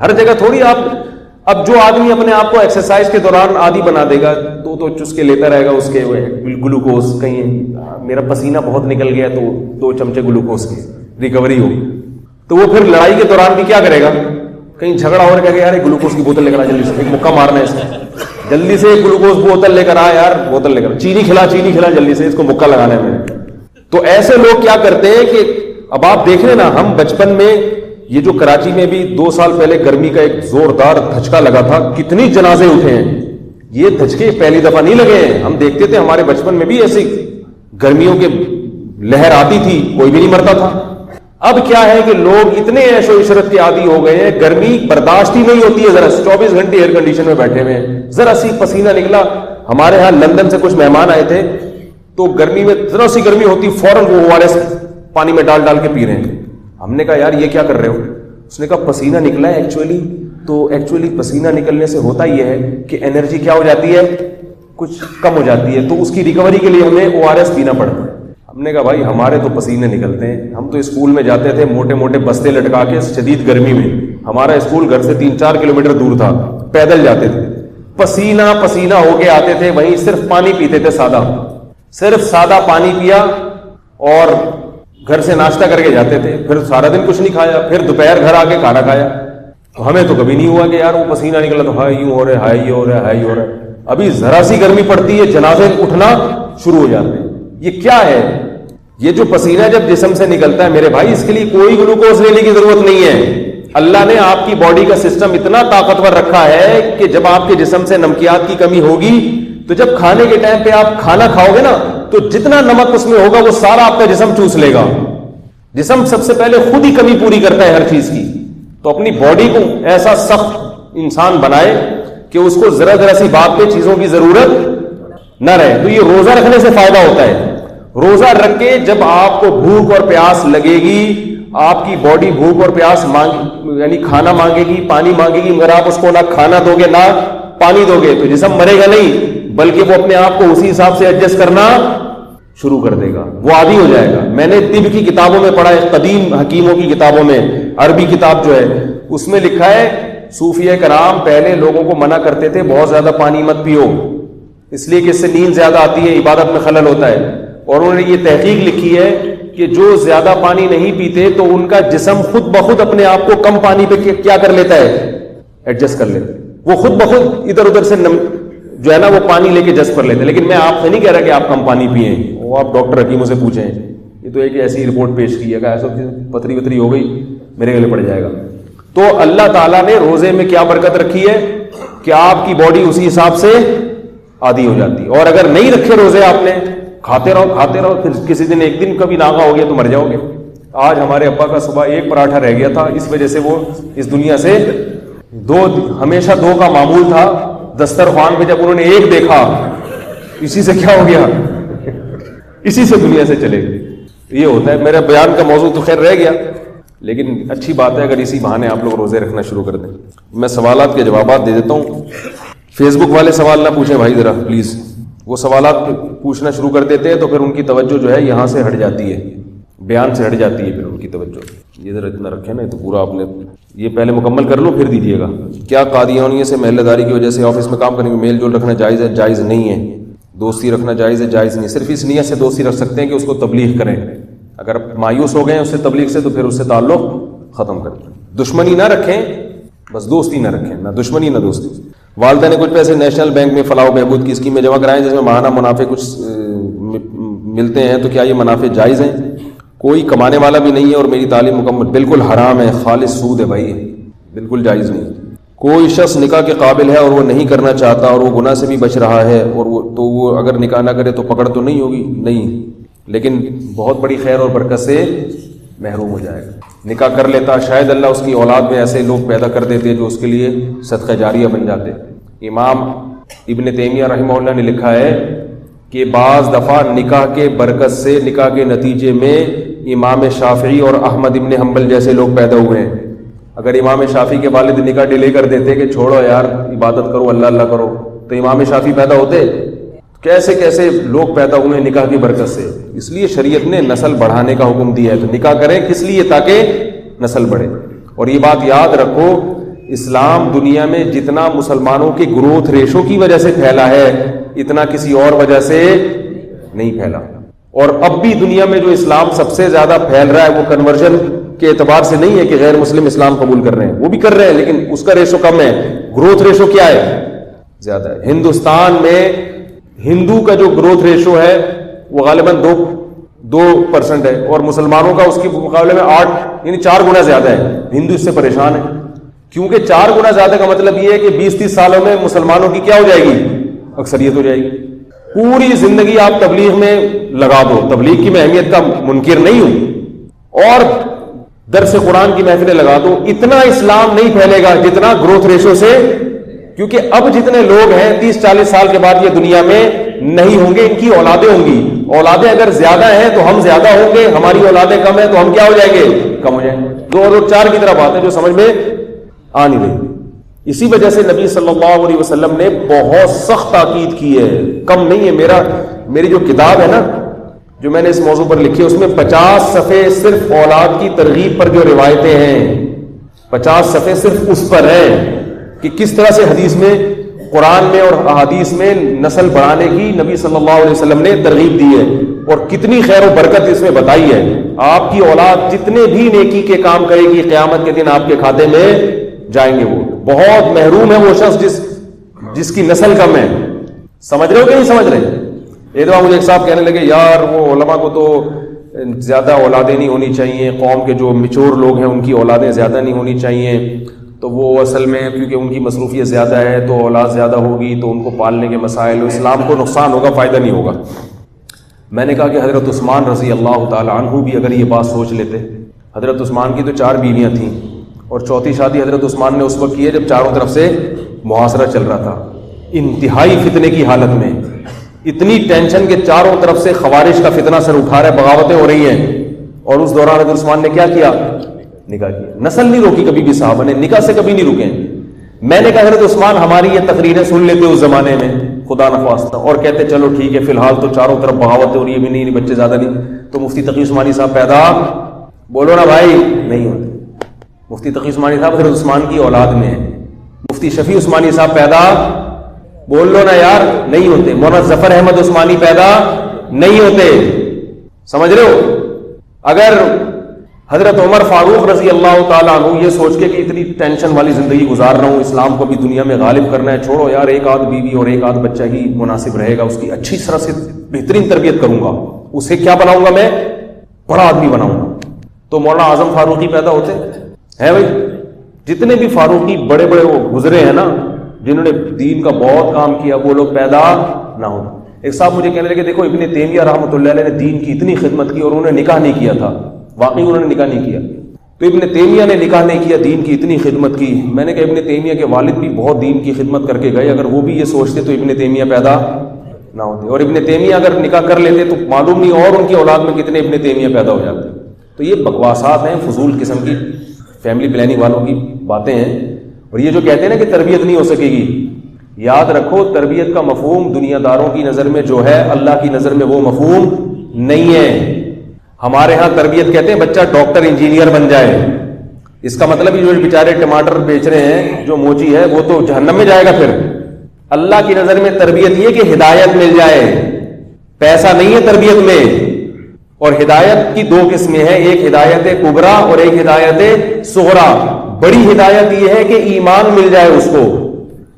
ہر جگہ تھوڑی آپ, اب جو آدمی اپنے آپ کو ایکسرسائز کے دوران عادی بنا دے گا تو چسکے لیتا رہے گا اس کے گلوکوز, کہیں میرا پسینہ بہت نکل گیا تو 2 چمچے گلوکوز کی ریکوری ہو, تو وہ پھر لڑائی کے دوران بھی کیا کرے گا, کہیں جھگڑا ہو رہا ہے کہ یار گلوکوز کی بوتل لے کر آ جلدی سے, ایک مکہ مارنا ہے اس میں, جلدی سے گلوکوز بوتل لے کر آ یار, بوتل لے کر, چینی کھلا جلدی سے, اس کو مکہ لگانا ہے میں نے. تو ایسے لوگ کیا کرتے ہیں کہ اب آپ دیکھ رہے نا, ہم بچپن میں یہ جو کراچی میں بھی 2 سال پہلے گرمی کا ایک زوردار دھچکا لگا تھا, کتنی جنازے اٹھے ہیں. یہ دھچکے پہلی دفعہ نہیں لگے ہیں, ہم دیکھتے تھے ہمارے بچپن میں بھی ایسی گرمیوں کے لہر آتی تھی, کوئی بھی نہیں مرتا تھا. اب کیا ہے کہ لوگ اتنے عیش و عشرت کے عادی ہو گئے ہیں, گرمی برداشت ہی نہیں ہوتی ہے. ذرا 24 گھنٹے ایئر کنڈیشن میں بیٹھے ہوئے ہیں, ذرا سی پسینہ نکلا. ہمارے ہاں لندن سے کچھ مہمان آئے تھے, تو گرمی میں ذرا سی گرمی ہوتی فوراً وہ ORS پانی میں ڈال کے پی رہے ہیں. ہم نے کہا یار یہ کیا کر رہے ہو, اس نے کہا پسینہ نکلا ہے ایکچولی پسینہ نکلنے سے ہوتا یہ ہے کہ انرجی کیا ہو جاتی ہے, کچھ کم ہو جاتی ہے, تو اس کی ریکوری کے لیے ہمیں ORS پینا پڑتا ہے. ہم نے کہا بھائی ہمارے تو پسینے نکلتے ہیں, ہم تو اسکول میں جاتے تھے موٹے موٹے بستے لٹکا کے شدید گرمی میں, ہمارا اسکول گھر سے 3-4 کلومیٹر دور تھا, پیدل جاتے تھے, پسینہ ہو کے آتے تھے, وہیں صرف پانی پیتے تھے, صرف سادہ پانی پیا اور گھر سے ناشتہ کر کے جاتے تھے, پھر سارا دن کچھ نہیں کھایا, پھر دوپہر گھر آ کے کھانا کھایا. تو ہمیں تو کبھی نہیں ہوا کہ یار وہ پسینہ نکلا تو ہائی یوں ہو رہا ہے. ابھی ذرا سی گرمی پڑتی ہے جنازے اٹھنا شروع ہو جاتے ہیں. یہ کیا ہے, یہ جو پسینہ جب جسم سے نکلتا ہے میرے بھائی, اس کے لیے کوئی گلوکوز لینے کی ضرورت نہیں ہے. اللہ نے آپ کی باڈی کا سسٹم اتنا طاقتور رکھا ہے کہ جب آپ کے جسم سے نمکیات کی کمی ہوگی تو جب کھانے کے ٹائم پہ آپ کھانا کھاؤ گے نا, تو جتنا نمک اس میں ہوگا وہ سارا آپ کا جسم چوس لے گا. جسم سب سے پہلے خود ہی کمی پوری کرتا ہے ہر چیز کی. تو اپنی باڈی کو ایسا سخت انسان بنائے کہ اس کو ذرا سی بات پہ چیزوں کی ضرورت نہ رہے. تو یہ روزہ رکھنے سے فائدہ ہوتا ہے. روزہ رکھ کے جب آپ کو بھوک اور پیاس لگے گی, آپ کی باڈی بھوک اور پیاس یعنی کھانا مانگے گی, پانی مانگے گی, مگر آپ اس کو نہ کھانا دو گے نہ پانی دو گے, تو جسم مرے گا نہیں, بلکہ وہ اپنے آپ کو اسی حساب سے ایڈجسٹ کرنا شروع کر دے گا, وہ عادی ہو جائے گا. میں نے طب کی کتابوں میں پڑھا ہے, قدیم حکیموں کی کتابوں میں, عربی کتاب جو ہے اس میں لکھا ہے صوفیہ کرام پہلے لوگوں کو منع کرتے تھے بہت زیادہ پانی مت پیو, اس لیے کہ اس سے نیند زیادہ آتی ہے, عبادت میں خلل ہوتا ہے. اور انہوں نے یہ تحقیق لکھی ہے کہ جو زیادہ پانی نہیں پیتے تو ان کا جسم خود بخود اپنے آپ کو کم پانی پہ کیا کر لیتا ہے, ایڈجسٹ کر لیتا ہے. وہ خود بخود ادھر ادھر سے جو ہے نا وہ پانی لے کے جذب کر لیتے ہیں. لیکن میں آپ سے نہیں کہہ رہا کہ آپ کم پانی پیئیں, وہ آپ ڈاکٹر حکیموں سے پوچھیں. یہ تو ایک ایسی رپورٹ پیش کی ہے کہ ایسا پتھری وتری ہو گئی میرے گلے پڑ جائے گا. تو اللہ تعالیٰ نے روزے میں کیا برکت رکھی ہے کہ آپ کی باڈی اسی حساب سے عادی ہو جاتی. اور اگر نہیں رکھے روزے آپ نے, کھاتے رہو, پھر کسی دن ایک دن کبھی ناغا ہو گیا تو مر جاؤ گے. آج ہمارے ابا کا صبح 1 پراٹھا رہ گیا تھا, اس وجہ سے وہ اس دنیا سے ہمیشہ 2 کا معمول تھا. دسترخوان پہ جب انہوں نے 1 دیکھا, اسی سے کیا ہو گیا, اسی سے دنیا سے چلے گئے. یہ ہوتا ہے. میرا بیان کا موضوع تو خیر رہ گیا, لیکن اچھی بات ہے اگر اسی بہانے آپ لوگ روزے رکھنا شروع کر دیں. میں سوالات کے جوابات دے دیتا ہوں. فیس بک والے سوال نہ پوچھیں بھائی ذرا پلیز, وہ سوالات پوچھنا شروع کر دیتے ہیں تو پھر ان کی توجہ جو ہے یہاں سے ہٹ جاتی ہے, بیان سے ہٹ جاتی ہے پھر ان کی توجہ. یہ ذرا اتنا رکھیں نا, تو پورا آپ نے یہ پہلے مکمل کر لو پھر دیجیے گا. کیا قادیانیوں سے محلہ داری کی وجہ سے آفس میں کام کرنے میں میل جول رکھنا جائز ہے؟ جائز نہیں ہے. دوستی رکھنا جائز ہے؟ جائز نہیں. صرف اس نیت سے دوستی رکھ سکتے ہیں کہ اس کو تبلیغ کریں. اگر مایوس ہو گئے ہیں اس سے تبلیغ سے تو پھر اس سے تعلق ختم کر دیں. دشمنی نہ رکھیں, بس دوستی نہ رکھیں, نہ دشمنی نہ دوستی. والدہ نے کچھ پیسے نیشنل بینک میں فلاح و بہبود کی اسکیم میں جمع کرائے جس میں ماہانہ منافع کچھ ملتے ہیں, تو کیا یہ منافع جائز ہیں؟ کوئی کمانے والا بھی نہیں ہے اور میری تعلیم مکمل. بالکل حرام ہے, خالص سود ہے بھائی, بالکل جائز نہیں. کوئی شخص نکاح کے قابل ہے اور وہ نہیں کرنا چاہتا اور وہ گناہ سے بھی بچ رہا ہے, اور وہ اگر نکاح نہ کرے تو پکڑ تو نہیں ہوگی؟ نہیں, لیکن بہت بڑی خیر اور برکت سے محروم ہو جائے گا. نکاح کر لیتا, شاید اللہ اس کی اولاد میں ایسے لوگ پیدا کر دیتے جو اس کے لیے صدقہ جاریہ بن جاتے. امام ابن تیمیہ رحمہ اللہ نے لکھا ہے کہ بعض دفعہ نکاح کے برکت سے, نکاح کے نتیجے میں امام شافعی اور احمد ابن حنبل جیسے لوگ پیدا ہوئے ہیں. اگر امام شافعی کے والد نکاح ڈیلے کر دیتے کہ چھوڑو یار عبادت کرو, اللہ اللہ کرو, تو امام شافعی پیدا ہوتے. کیسے کیسے لوگ پیدا ہوئے نکاح کی برکت سے. اس لیے شریعت نے نسل بڑھانے کا حکم دیا ہے. تو نکاح کریں کس لیے؟ تاکہ نسل بڑھے. اور یہ بات یاد رکھو, اسلام دنیا میں جتنا مسلمانوں کے گروتھ ریشو کی وجہ سے پھیلا ہے اتنا کسی اور وجہ سے نہیں پھیلا. اور اب بھی دنیا میں جو اسلام سب سے زیادہ پھیل رہا ہے وہ کنورژن کے اعتبار سے نہیں ہے کہ غیر مسلم اسلام قبول کر رہے ہیں, وہ بھی کر رہے ہیں, لیکن اس کا ریشو کم ہے. گروتھ ریشو کیا ہے؟ زیادہ ہے. ہندوستان میں ہندو کا جو گروتھ ریشو ہے وہ غالباً 2% ہے, اور مسلمانوں کا اس کے مقابلے میں 8 یعنی 4 گنا زیادہ ہے. ہندو اس سے پریشان ہے, کیونکہ 4 گنا زیادہ کا مطلب یہ ہے کہ 20-30 سالوں میں مسلمانوں کی کیا ہو جائے گی؟ اکثریت ہو جائے گی. پوری زندگی آپ تبلیغ میں لگا دو, تبلیغ کی میں اہمیت کا منکر نہیں ہوں, اور درس قرآن کی محفلیں لگا دو, اتنا اسلام نہیں پھیلے گا جتنا گروتھ ریشو سے. کیونکہ اب جتنے لوگ ہیں 30-40 سال کے بعد یہ دنیا میں نہیں ہوں گے, ان کی اولادیں ہوں گی. اولادیں اگر زیادہ ہیں تو ہم زیادہ ہوں گے, ہماری اولادیں کم ہیں تو ہم کیا ہو جائیں گے؟ کم ہو جائیں گے. 2 اور 4 کی طرح بات ہے جو سمجھ میں آ نہیں رہی. اسی وجہ سے نبی صلی اللہ علیہ وسلم نے بہت سخت تاکید کی ہے, کم نہیں ہے. میری جو کتاب ہے نا جو میں نے اس موضوع پر لکھی ہے اس میں 50 صفحے صرف اولاد کی ترغیب پر جو روایتیں ہیں, 50 صفحے صرف اس پر ہیں کہ کس طرح سے حدیث میں, قرآن میں اور احادیث میں نسل بڑھانے کی نبی صلی اللہ علیہ وسلم نے ترغیب دی ہے, اور کتنی خیر و برکت اس میں بتائی ہے. آپ کی اولاد جتنے بھی نیکی کے کام کرے گی قیامت کے دن آپ کے کھاتے میں جائیں گے. وہ بہت محروم ہے وہ شخص جس کی نسل کم ہے. سمجھ رہے ہو کہ نہیں سمجھ رہے؟ ایک دفعہ مجھے ایک صاحب کہنے لگے یار وہ علماء کو تو زیادہ اولادیں نہیں ہونی چاہیے, قوم کے جو میچور لوگ ہیں ان کی اولادیں زیادہ نہیں ہونی چاہیے, تو وہ اصل میں کیونکہ ان کی مصروفیت زیادہ ہے تو اولاد زیادہ ہوگی تو ان کو پالنے کے مسائل, اسلام کو نقصان ہوگا, فائدہ نہیں ہوگا. میں نے کہا کہ حضرت عثمان رضی اللہ تعالی عنہ بھی اگر یہ بات سوچ لیتے. حضرت عثمان کی تو 4 بیویاں تھیں, اور چوتھی شادی حضرت عثمان نے اس وقت کی ہے جب چاروں طرف سے محاصرہ چل رہا تھا, انتہائی فتنے کی حالت میں, اتنی ٹینشن کے چاروں طرف سے خوارج کا فتنہ سر اٹھا رہا ہے, بغاوتیں ہو رہی ہیں, اور اس دوران حضرت عثمان نے کیا کیا؟ نکاح کیا. نسل نہیں روکی کبھی بھی صحابہ نے, نکاح سے کبھی نہیں رکے. میں نے کہا حضرت عثمان ہماری یہ تقریریں سن لیتے اس زمانے میں خدا نخواستہ, اور کہتے چلو ٹھیک ہے فی الحال تو چاروں طرف بغاوتیں ہو رہی ہے, بھی نہیں بچے زیادہ نہیں, تو مفتی تقی عثمانی صاحب پیدا, بولو نا بھائی, نہیں ہوتے. مفتی تقی عثمانی صاحب حضرت عثمان کی اولاد میں ہیں. مفتی شفیع عثمانی صاحب پیدا, بول لو نا یار, نہیں ہوتے. مولانا ظفر احمد عثمانی پیدا نہیں ہوتے. سمجھ رہے ہو؟ اگر حضرت عمر فاروق رضی اللہ تعالیٰ عنہ یہ سوچ کے کہ اتنی ٹینشن والی زندگی گزار رہا ہوں, اسلام کو بھی دنیا میں غالب کرنا ہے, چھوڑو یار 1 آدھ بیوی اور 1 آدھ بچہ ہی مناسب رہے گا, اس کی اچھی طرح سے بہترین تربیت کروں گا, اسے کیا بناؤں گا میں؟ بڑا آدمی بناؤں گا. تو مولانا اعظم فاروقی پیدا ہوتے ہیں بھائی. جتنے بھی فاروقی بڑے بڑے وہ گزرے ہیں نا جنہوں نے دین کا بہت کام کیا, وہ لوگ پیدا نہ ہو. ایک صاحب مجھے کہنے لگے دیکھو ابن تیمیہ رحمۃ اللہ علیہ نے دین کی اتنی خدمت کی اور انہوں نے نکاح نہیں کیا تھا. واقعی انہوں نے نکاح نہیں کیا, تو ابن تیمیہ نے نکاح نہیں کیا, دین کی اتنی خدمت کی. میں نے کہا ابن تیمیہ کے والد بھی بہت دین کی خدمت کر کے گئے, اگر وہ بھی یہ سوچتے تو ابن تیمیہ پیدا نہ ہوتے, اور ابن تیمیہ اگر نکاح کر لیتے تو معلوم نہیں اور ان کی اولاد میں کتنے ابن تیمیہ پیدا ہو جاتے. تو یہ بکواسات ہیں, فضول قسم کی فیملی پلاننگ والوں کی باتیں ہیں. اور یہ جو کہتے ہیں نا کہ تربیت نہیں ہو سکے گی, یاد رکھو تربیت کا مفہوم دنیا داروں کی نظر میں جو ہے اللہ کی نظر میں وہ مفہوم نہیں ہے. ہمارے ہاں تربیت کہتے ہیں بچہ ڈاکٹر انجینئر بن جائے. اس کا مطلب جو بیچارے ٹماٹر بیچ رہے ہیں, جو موچی ہے, وہ تو جہنم میں جائے گا. پھر اللہ کی نظر میں تربیت یہ کہ ہدایت مل جائے, پیسہ نہیں ہے تربیت میں. اور ہدایت کی 2 قسمیں ہیں, ایک ہدایت کبرا اور ایک ہدایت صغرا. بڑی ہدایت یہ ہے کہ ایمان مل جائے اس کو,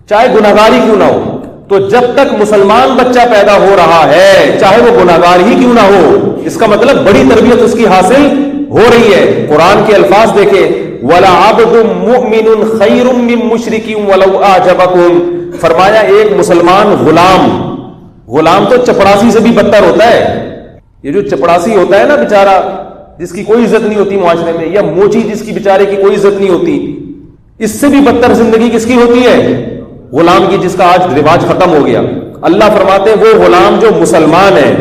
چاہے گناہگار ہی کیوں نہ ہو. تو جب تک مسلمان بچہ پیدا ہو رہا ہے چاہے وہ گناہگار ہی کیوں نہ ہو, اس کا مطلب بڑی تربیت اس کی حاصل ہو رہی ہے. قرآن کے الفاظ دیکھیں, وَلَعَبْدٌ مُؤْمِنٌ خَيْرٌ مِّن مُشْرِكٍ وَلَوْ أَعْجَبَكُمْ. فرمایا ایک مسلمان غلام تو چپڑاسی سے بھی بدتر ہوتا ہے. یہ جو چپڑاسی ہوتا ہے نا بیچارہ، جس کی کوئی عزت نہیں ہوتی معاشرے میں، یا موچی جس کی بیچارے کی کوئی عزت نہیں ہوتی، اس سے بھی بدتر زندگی کس کی ہوتی ہے؟ غلام کی، جس کا آج رواج ختم ہو گیا۔ اللہ فرماتے ہیں وہ غلام جو مسلمان ہے،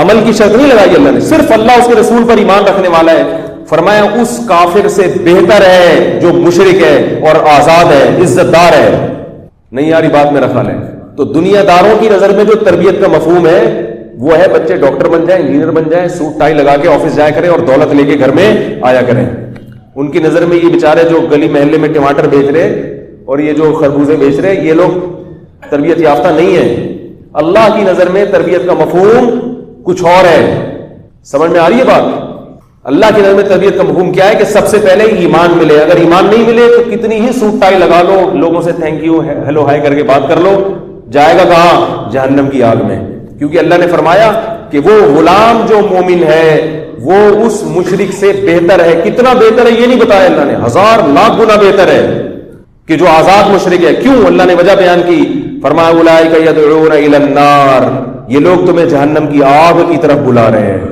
عمل کی شرط نہیں لگائی اللہ نے، صرف اللہ اس کے رسول پر ایمان رکھنے والا ہے، فرمایا اس کافر سے بہتر ہے جو مشرک ہے اور آزاد ہے، عزت دار ہے۔ نہیں یاری بات میں رکھا لیں تو دنیا داروں کی نظر میں جو تربیت کا مفہوم ہے وہ ہے بچے ڈاکٹر بن جائیں، انجینئر بن جائیں، سوٹ ٹائی لگا کے آفس جایا کریں اور دولت لے کے گھر میں آیا کریں۔ ان کی نظر میں یہ بیچارے جو گلی محلے میں ٹماٹر بیچ رہے اور یہ جو خربوزے بیچ رہے، یہ لوگ تربیت یافتہ نہیں ہیں۔ اللہ کی نظر میں تربیت کا مفہوم کچھ اور ہے۔ سمجھ میں آ رہی ہے بات؟ اللہ کی نظر میں تربیت کا مفہوم کیا ہے کہ سب سے پہلے ایمان ملے۔ اگر ایمان نہیں ملے تو کتنی ہی سوٹ ٹائی لگا لو، لوگوں سے تھینک یو ہیلو ہائی کر کے بات کر لو، جائے گا کہاں؟ جہنم کی آگ میں۔ کیونکہ اللہ نے فرمایا کہ وہ غلام جو مومن ہے وہ اس مشرک سے بہتر ہے۔ کتنا بہتر ہے یہ نہیں بتایا اللہ نے، 1000 لاکھ گنا بہتر ہے کہ جو آزاد مشرک ہے۔ کیوں؟ اللہ نے وجہ بیان کی، فرمایا اولئک یدعون الی النار، یہ لوگ تمہیں جہنم کی آگ کی طرف بلا رہے ہیں۔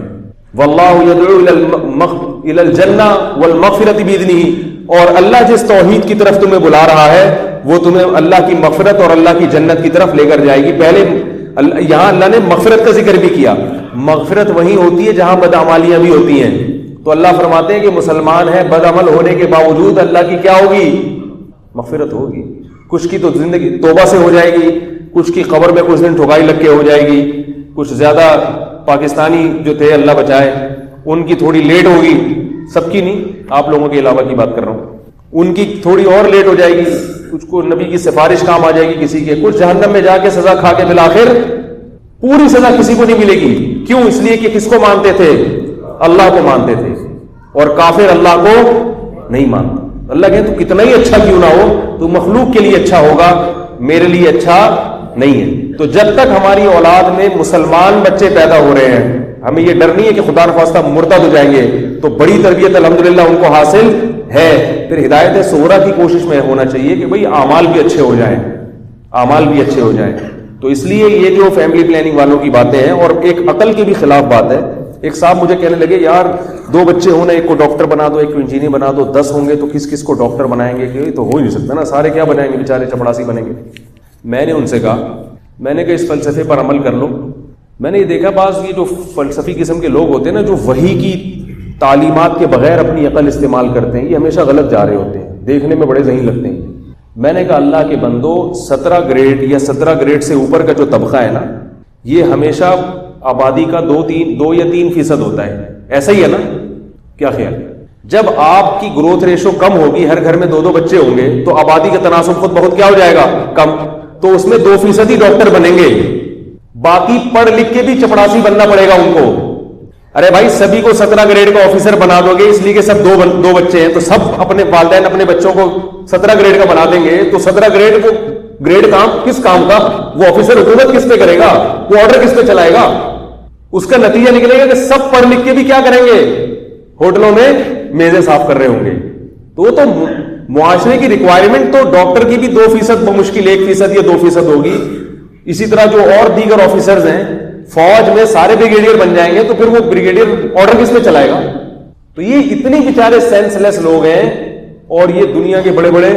واللہ یدعو الی الجنہ والمغفرۃ باذنہ، اور اللہ جس توحید کی طرف تمہیں بلا رہا ہے وہ تمہیں اللہ کی مغفرت اور اللہ کی جنت کی طرف لے کر جائے گی۔ پہلے یہاں اللہ نے مغفرت کا ذکر بھی کیا۔ مغفرت وہیں ہوتی ہے جہاں بدعمالیاں بھی ہوتی ہیں۔ تو اللہ فرماتے ہیں کہ مسلمان ہے، بدعمل ہونے کے باوجود اللہ کی کیا ہوگی؟ مغفرت ہوگی۔ کچھ کی تو زندگی توبہ سے ہو جائے گی، کچھ کی قبر میں کچھ دن ٹھکائی لگ کے ہو جائے گی، کچھ زیادہ پاکستانی جو تھے اللہ بچائے ان کی تھوڑی لیٹ ہوگی، سب کی نہیں، آپ لوگوں کے علاوہ کی بات کر رہا ہوں، ان کی تھوڑی اور لیٹ ہو جائے گی، کچھ کو نبی کی سفارش کام آ جائے گی کسی کے، کچھ جہنم میں جا کے سزا کھا کے بالآخر پوری سزا کسی کو نہیں ملے گی۔ کیوں؟ اس لیے کہ کس کو مانتے تھے؟ اللہ کو مانتے تھے، اور کافر اللہ کو نہیں مانتا۔ اللہ کہتے تو کتنا ہی اچھا کیوں نہ ہو، تو مخلوق کے لیے اچھا ہوگا، میرے لیے اچھا نہیں ہے۔ تو جب تک ہماری اولاد میں مسلمان بچے پیدا ہو رہے ہیں، ہمیں یہ ڈر نہیں ہے کہ خدا نخواستہ مرتد ہو جائیں گے، تو بڑی تربیت الحمدللہ ان کو حاصل ہے۔ پھر ہدایت صغریٰ کی کوشش میں ہونا چاہیے کہ بھئی اعمال بھی اچھے ہو جائیں، اعمال بھی اچھے ہو جائیں۔ تو اس لیے یہ جو فیملی پلاننگ والوں کی باتیں ہیں، اور ایک عقل کے بھی خلاف بات ہے۔ ایک صاحب مجھے کہنے لگے یار 2 بچے ہونا، ایک کو ڈاکٹر بنا دو، ایک کو انجینئر بنا دو، 10 ہوں گے تو کس کس کو ڈاکٹر بنائیں گے؟ کہ تو ہو ہی نہیں سکتا نا، سارے کیا بنائیں گے؟ بیچارے چپڑاسی بنیں گے۔ میں نے ان سے کہا، میں نے کہا اس فلسفے پر عمل کر لو۔ میں نے یہ دیکھا بعض یہ جو فلسفی قسم کے لوگ ہوتے ہیں نا، جو وحی کی تعلیمات کے بغیر اپنی عقل استعمال کرتے ہیں، یہ ہمیشہ غلط جا رہے ہوتے ہیں، دیکھنے میں بڑے ذہین لگتے ہیں۔ میں نے کہا اللہ کے بندو، 17 گریڈ یا 17 گریڈ سے اوپر کا جو طبقہ ہے نا، یہ ہمیشہ آبادی کا 2 یا 3% ہوتا ہے، ایسا ہی ہے نا؟ کیا خیال؟ جب آپ کی گروتھ ریشو کم ہوگی، ہر گھر میں 2 بچے ہوں گے، تو آبادی کا تناسب خود بہت کیا ہو جائے گا؟ کم۔ تو اس میں 2% ہی ڈاکٹر بنیں گے، باقی پڑھ لکھ کے بھی چپڑاسی بننا پڑے گا ان کو۔ ارے بھائی سبھی کو 17 گریڈ کا آفیسر بنا دو گے، اس لیے کہ سب 2 بچے ہیں، تو سب اپنے والدین اپنے بچوں کو 17 گریڈ کا بنا دیں گے، تو 17 گریڈ کو گریڈ کام کس کام کا؟ وہ آفیسر حکومت کس پہ کرے گا؟ وہ آرڈر کس پہ چلائے گا؟ اس کا نتیجہ نکلے گا کہ سب پڑھ لکھ کے بھی کیا کریں گے؟ ہوٹلوں میں میزیں صاف کر رہے ہوں گے۔ تو وہ تو معاشرے کی ریکوائرمنٹ تو ڈاکٹر کی بھی 2% بمشکل 1% یا 2% ہوگی۔ اسی طرح جو اور دیگر آفیسرز ہیں فوج میں سارے بریگیڈیئر بن جائیں گے، تو پھر وہ بریگیڈیئر آرڈر کس پہ چلائے گا؟ تو یہ اتنے بیچارے سینس لیس لوگ ہیں، اور یہ دنیا کے بڑے بڑے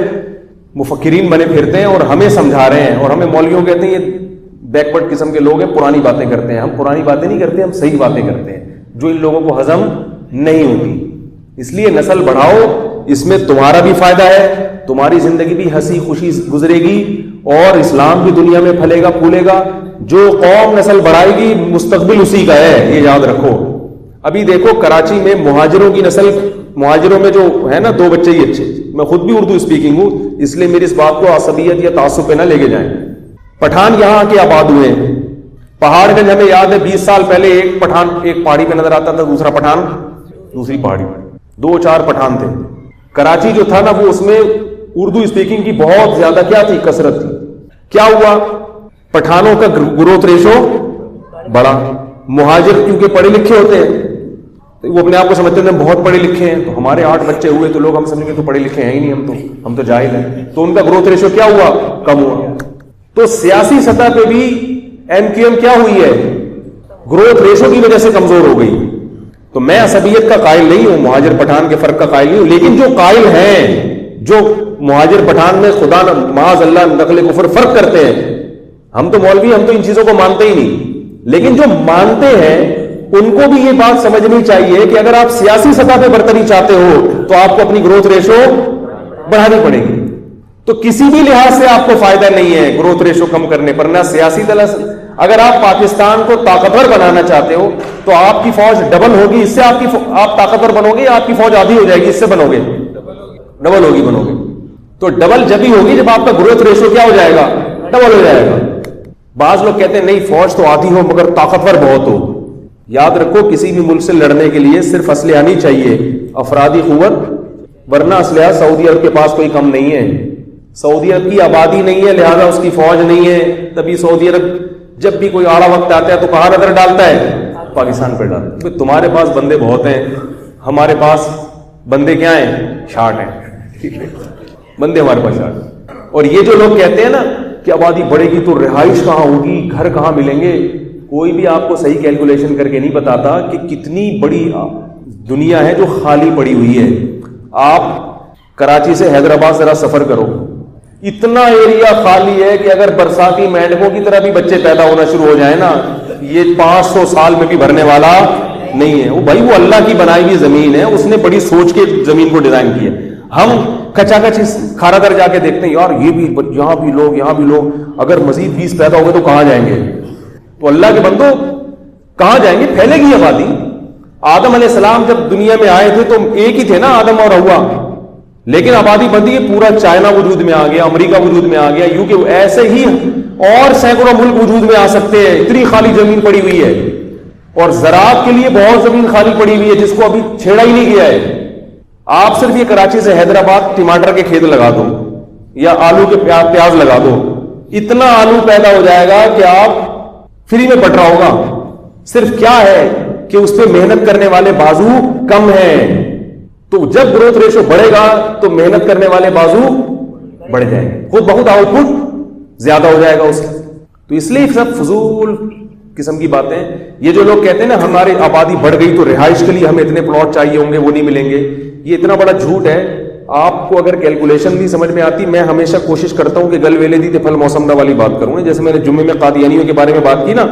مفکرین بنے پھرتے ہیں اور ہمیں سمجھا رہے ہیں، اور ہمیں مولویوں کہتے ہیں یہ بیکورڈ قسم کے لوگ ہیں، پرانی باتیں کرتے ہیں۔ ہم پرانی باتیں نہیں کرتے، ہم صحیح باتیں کرتے ہیں جو ان لوگوں کو ہضم نہیں ہوتی۔ اس لیے نسل بڑھاؤ، اس میں تمہارا بھی فائدہ ہے، تمہاری زندگی بھی ہنسی خوشی گزرے گی، اور اسلام بھی دنیا میں پھلے گا پھولے گا۔ جو قوم نسل بڑھائے گی مستقبل اسی کا ہے، یہ یاد رکھو۔ ابھی دیکھو کراچی میں مہاجروں کی نسل، مہاجروں میں جو ہے نا 2 بچے ہی اچھے۔ میں خود بھی اردو اسپیکنگ ہوں، اس لیے میری اس بات کو عصبیت یا تعصب پہ نہ لے کے جائیں۔ پٹھان یہاں کے آباد ہوئے ہیں، پہاڑ گنج ہمیں یاد ہے 20 سال پہلے ایک پٹھان ایک پہاڑی پہ نظر آتا تھا، دوسرا پٹھان دوسری پہاڑی پہ، 2-4 پٹھان تھے۔ کراچی جو تھا نا وہ اس میں اردو اسپیکنگ کی بہت زیادہ کیا تھی؟ کثرت تھی۔ کیا ہوا؟ پٹھانوں کا گروتھ ریشو بڑا، مہاجر کیونکہ پڑھے لکھے ہوتے ہیں، وہ اپنے آپ کو سمجھتے ہیں بہت پڑھے لکھے ہیں، تو ہمارے 8 بچے ہوئے تو لوگ ہم سمجھیں گے تو پڑھے لکھے ہیں ہی نہیں، ہم تو جاہل ہیں، تو ان کا گروتھ ریشو کیا ہوا؟ کم ہوا۔ تو سیاسی سطح پہ بھی ایم کیو ایم کیا ہوئی ہے؟ گروتھ ریشو کی وجہ سے کمزور ہو گئی. تو میں عصبیت کا قائل نہیں ہوں, مہاجر پٹھان کے فرق کا قائل نہیں ہوں, لیکن جو قائل ہیں, جو مہاجر پٹھان میں خدا معاذ اللہ نقل کفر فرق کرتے ہیں, ہم تو مولوی, ہم تو ان چیزوں کو مانتے ہی نہیں, لیکن جو مانتے ہیں ان کو بھی یہ بات سمجھنی چاہیے کہ اگر آپ سیاسی سطح پہ برتری چاہتے ہو تو آپ کو اپنی گروتھ ریشو بڑھانی پڑے گی. تو کسی بھی لحاظ سے آپ کو فائدہ نہیں ہے گروتھ ریشو کم کرنے پر, نہ سیاسی طرح. اگر آپ پاکستان کو طاقتور بنانا چاہتے ہو تو آپ کی فوج ڈبل ہوگی, اس سے آپ طاقتور بنو گے, آپ کی فوج آدھی ہو جائے گی, اس سے بنو گے ڈبل ہوگی, بنو گے. تو ڈبل جب ہی ہوگی جب آپ کا گروتھ ریشو کیا ہو جائے گا, ڈبل ہو جائے گا. بعض لوگ کہتے ہیں نہیں فوج تو آدھی ہو مگر طاقتور بہت ہو. یاد رکھو کسی بھی ملک سے لڑنے کے لیے صرف اسلحہ نہیں چاہیے, افرادی قوت, ورنہ اسلحہ سعودی عرب کے پاس کوئی کم نہیں ہے. سعودی عرب کی آبادی نہیں ہے لہذا اس کی فوج نہیں ہے, تبھی سعودی عرب جب بھی کوئی آڑا وقت آتا ہے تو کہاں نظر ڈالتا ہے, پاکستان پہ ڈالتا ہے. تمہارے پاس بندے بہت ہیں, ہمارے پاس بندے کیا ہیں, شارٹ ہیں, بندے ہمارے پاس شارٹ ہیں. اور یہ جو لوگ کہتے ہیں نا کہ آبادی بڑھے گی تو رہائش کہاں ہوگی, گھر کہاں ملیں گے, کوئی بھی آپ کو صحیح کیلکولیشن کر کے نہیں بتاتا کہ کتنی بڑی دنیا ہے جو خالی پڑی ہوئی ہے. آپ کراچی سے حیدرآباد ذرا سفر کرو, اتنا ایریا خالی ہے کہ اگر برساتی مینڈکوں کی طرح بھی بچے پیدا ہونا شروع ہو جائیں نا, یہ 500 سال میں بھی بھرنے والا نہیں ہے. وہ بھائی وہ اللہ کی بنائی ہوئی زمین ہے, اس نے بڑی سوچ کے زمین کو ڈیزائن کیا. ہم کچا کچ کھارا در جا کے دیکھتے ہیں یار یہ بھی یہاں بھی لوگ, یہاں بھی لوگ, اگر مزید 20 پیدا ہو گئے تو کہاں جائیں گے. تو اللہ کے بندو کہاں جائیں گے, پھیلے گی آبادی. آدم علیہ السلام جب دنیا میں آئے تھے تو ایک ہی تھے نا, آدم اور حوا, لیکن آبادی بندی پورا چائنا وجود میں آ گیا, امریکہ وجود میں آ گیا, یوکے, ایسے ہی اور سینکڑوں ملک وجود میں آ سکتے ہیں. اتنی خالی زمین پڑی ہوئی ہے, اور زراعت کے لیے بہت زمین خالی پڑی ہوئی ہے جس کو ابھی چھیڑا ہی نہیں گیا ہے. آپ صرف یہ کراچی سے حیدرآباد ٹماٹر کے کھیت لگا دو یا آلو کے پیاز لگا دو, اتنا آلو پیدا ہو جائے گا کہ آپ فری میں بٹ رہا ہوگا. صرف کیا ہے کہ اس پہ محنت کرنے والے بازو کم ہیں. تو جب گروتھ ریشو بڑھے گا تو محنت کرنے والے بازو بڑھ جائیں گے, خود بہت آؤٹ پٹ زیادہ ہو جائے گا اس کا. تو اس لیے سب فضول قسم کی باتیں. یہ جو لوگ کہتے ہیں نا ہماری آبادی بڑھ گئی تو رہائش کے لیے ہمیں اتنے پلاٹ چاہیے ہوں گے, وہ نہیں ملیں گے, یہ اتنا بڑا جھوٹ ہے. آپ کو اگر کیلکولیشن نہیں سمجھ میں آتی, میں ہمیشہ کوشش کرتا ہوں کہ گل ویلے دی تے پھل موسم دا والی بات کروں. جیسے میں نے جمعے میں قادیانیوں کے بارے میں بات کی نا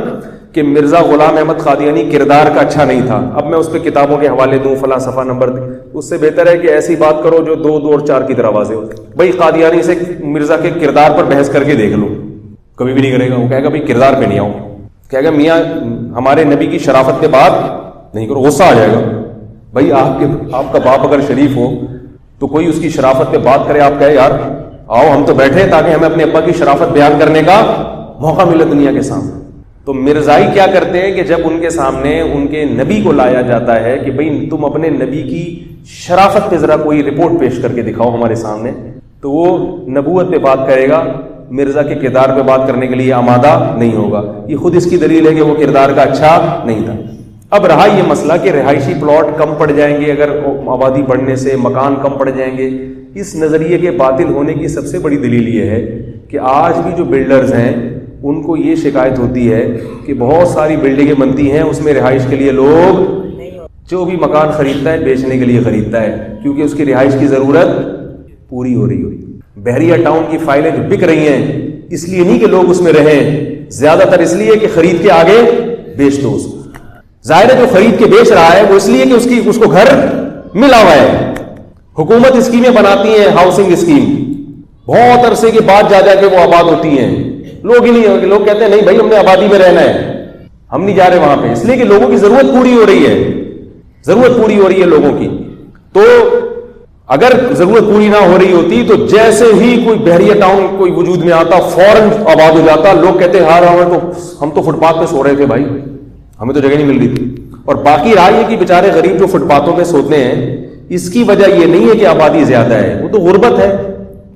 کہ مرزا غلام احمد قادیانی کردار کا اچھا نہیں تھا, اب میں اس پہ کتابوں کے حوالے دوں, فلاں صفحہ نمبر دیں, اس سے بہتر ہے کہ ایسی بات کرو جو 2, 2 اور 4 کی طرح واضح ہوتی. بھائی قادیانی سے مرزا کے کردار پر بحث کر کے دیکھ لو, کبھی بھی نہیں کرے گا. وہ کہے گا بھائی کردار پہ نہیں آؤں, کہے گا میاں ہمارے نبی کی شرافت پہ بات نہیں کرو, غصہ آ جائے گا. بھائی آپ کا باپ اگر شریف ہو تو کوئی اس کی شرافت پہ بات کرے, آپ کہے یار آؤ ہم تو بیٹھے تاکہ ہمیں اپنے ابا کی شرافت بیان کرنے کا موقع ملے دنیا کے سامنے. تو مرزائی کیا کرتے ہیں کہ جب ان کے سامنے ان کے نبی کو لایا جاتا ہے کہ بھئی تم اپنے نبی کی شرافت پہ ذرا کوئی رپورٹ پیش کر کے دکھاؤ ہمارے سامنے, تو وہ نبوت پہ بات کرے گا, مرزا کے کردار پہ بات کرنے کے لیے آمادہ نہیں ہوگا. یہ خود اس کی دلیل ہے کہ وہ کردار کا اچھا نہیں تھا. اب رہا یہ مسئلہ کہ رہائشی پلاٹ کم پڑ جائیں گے اگر آبادی بڑھنے سے, مکان کم پڑ جائیں گے. اس نظریے کے باطل ہونے کی سب سے بڑی دلیل یہ ہے کہ آج بھی جو بلڈرز ہیں ان کو یہ شکایت ہوتی ہے کہ بہت ساری بلڈنگیں بنتی ہیں, اس میں رہائش کے لیے لوگ, جو بھی مکان خریدتا ہے بیچنے کے لیے خریدتا ہے کیونکہ اس کی رہائش کی ضرورت پوری ہو رہی ہوئی. بحریہ ٹاؤن کی فائلیں جو بک رہی ہیں اس لیے نہیں کہ لوگ اس میں رہیں, زیادہ تر اس لیے کہ خرید کے آگے بیچ دو اس کو. ظاہر ہے جو خرید کے بیچ رہا ہے وہ اس لیے کہ اس کو گھر ملا ہوا ہے. حکومت اسکیمیں بناتی ہیں, ہاؤسنگ اسکیم, بہت عرصے کے بعد جا کے وہ آباد ہوتی ہیں. لوگ ہی نہیں, لوگ کہتے ہیں نہیں بھائی ہم نے آبادی میں رہنا ہے, ہم نہیں جا رہے وہاں پہ, اس لیے کہ لوگوں کی ضرورت پوری ہو رہی ہے, ضرورت پوری ہو رہی ہے لوگوں کی. تو اگر ضرورت پوری نہ ہو رہی ہوتی تو جیسے ہی کوئی بحریہ ٹاؤن کوئی وجود میں آتا فوراً آباد ہو جاتا. لوگ کہتے ہیں ہم تو فٹ پاتھ پہ سو رہے تھے بھائی, ہمیں تو جگہ نہیں مل رہی تھی. اور باقی رہا یہ کہ بیچارے غریب جو فٹ پاتھوں پہ سوتے ہیں اس کی وجہ یہ نہیں ہے کہ آبادی زیادہ ہے, وہ تو غربت ہے.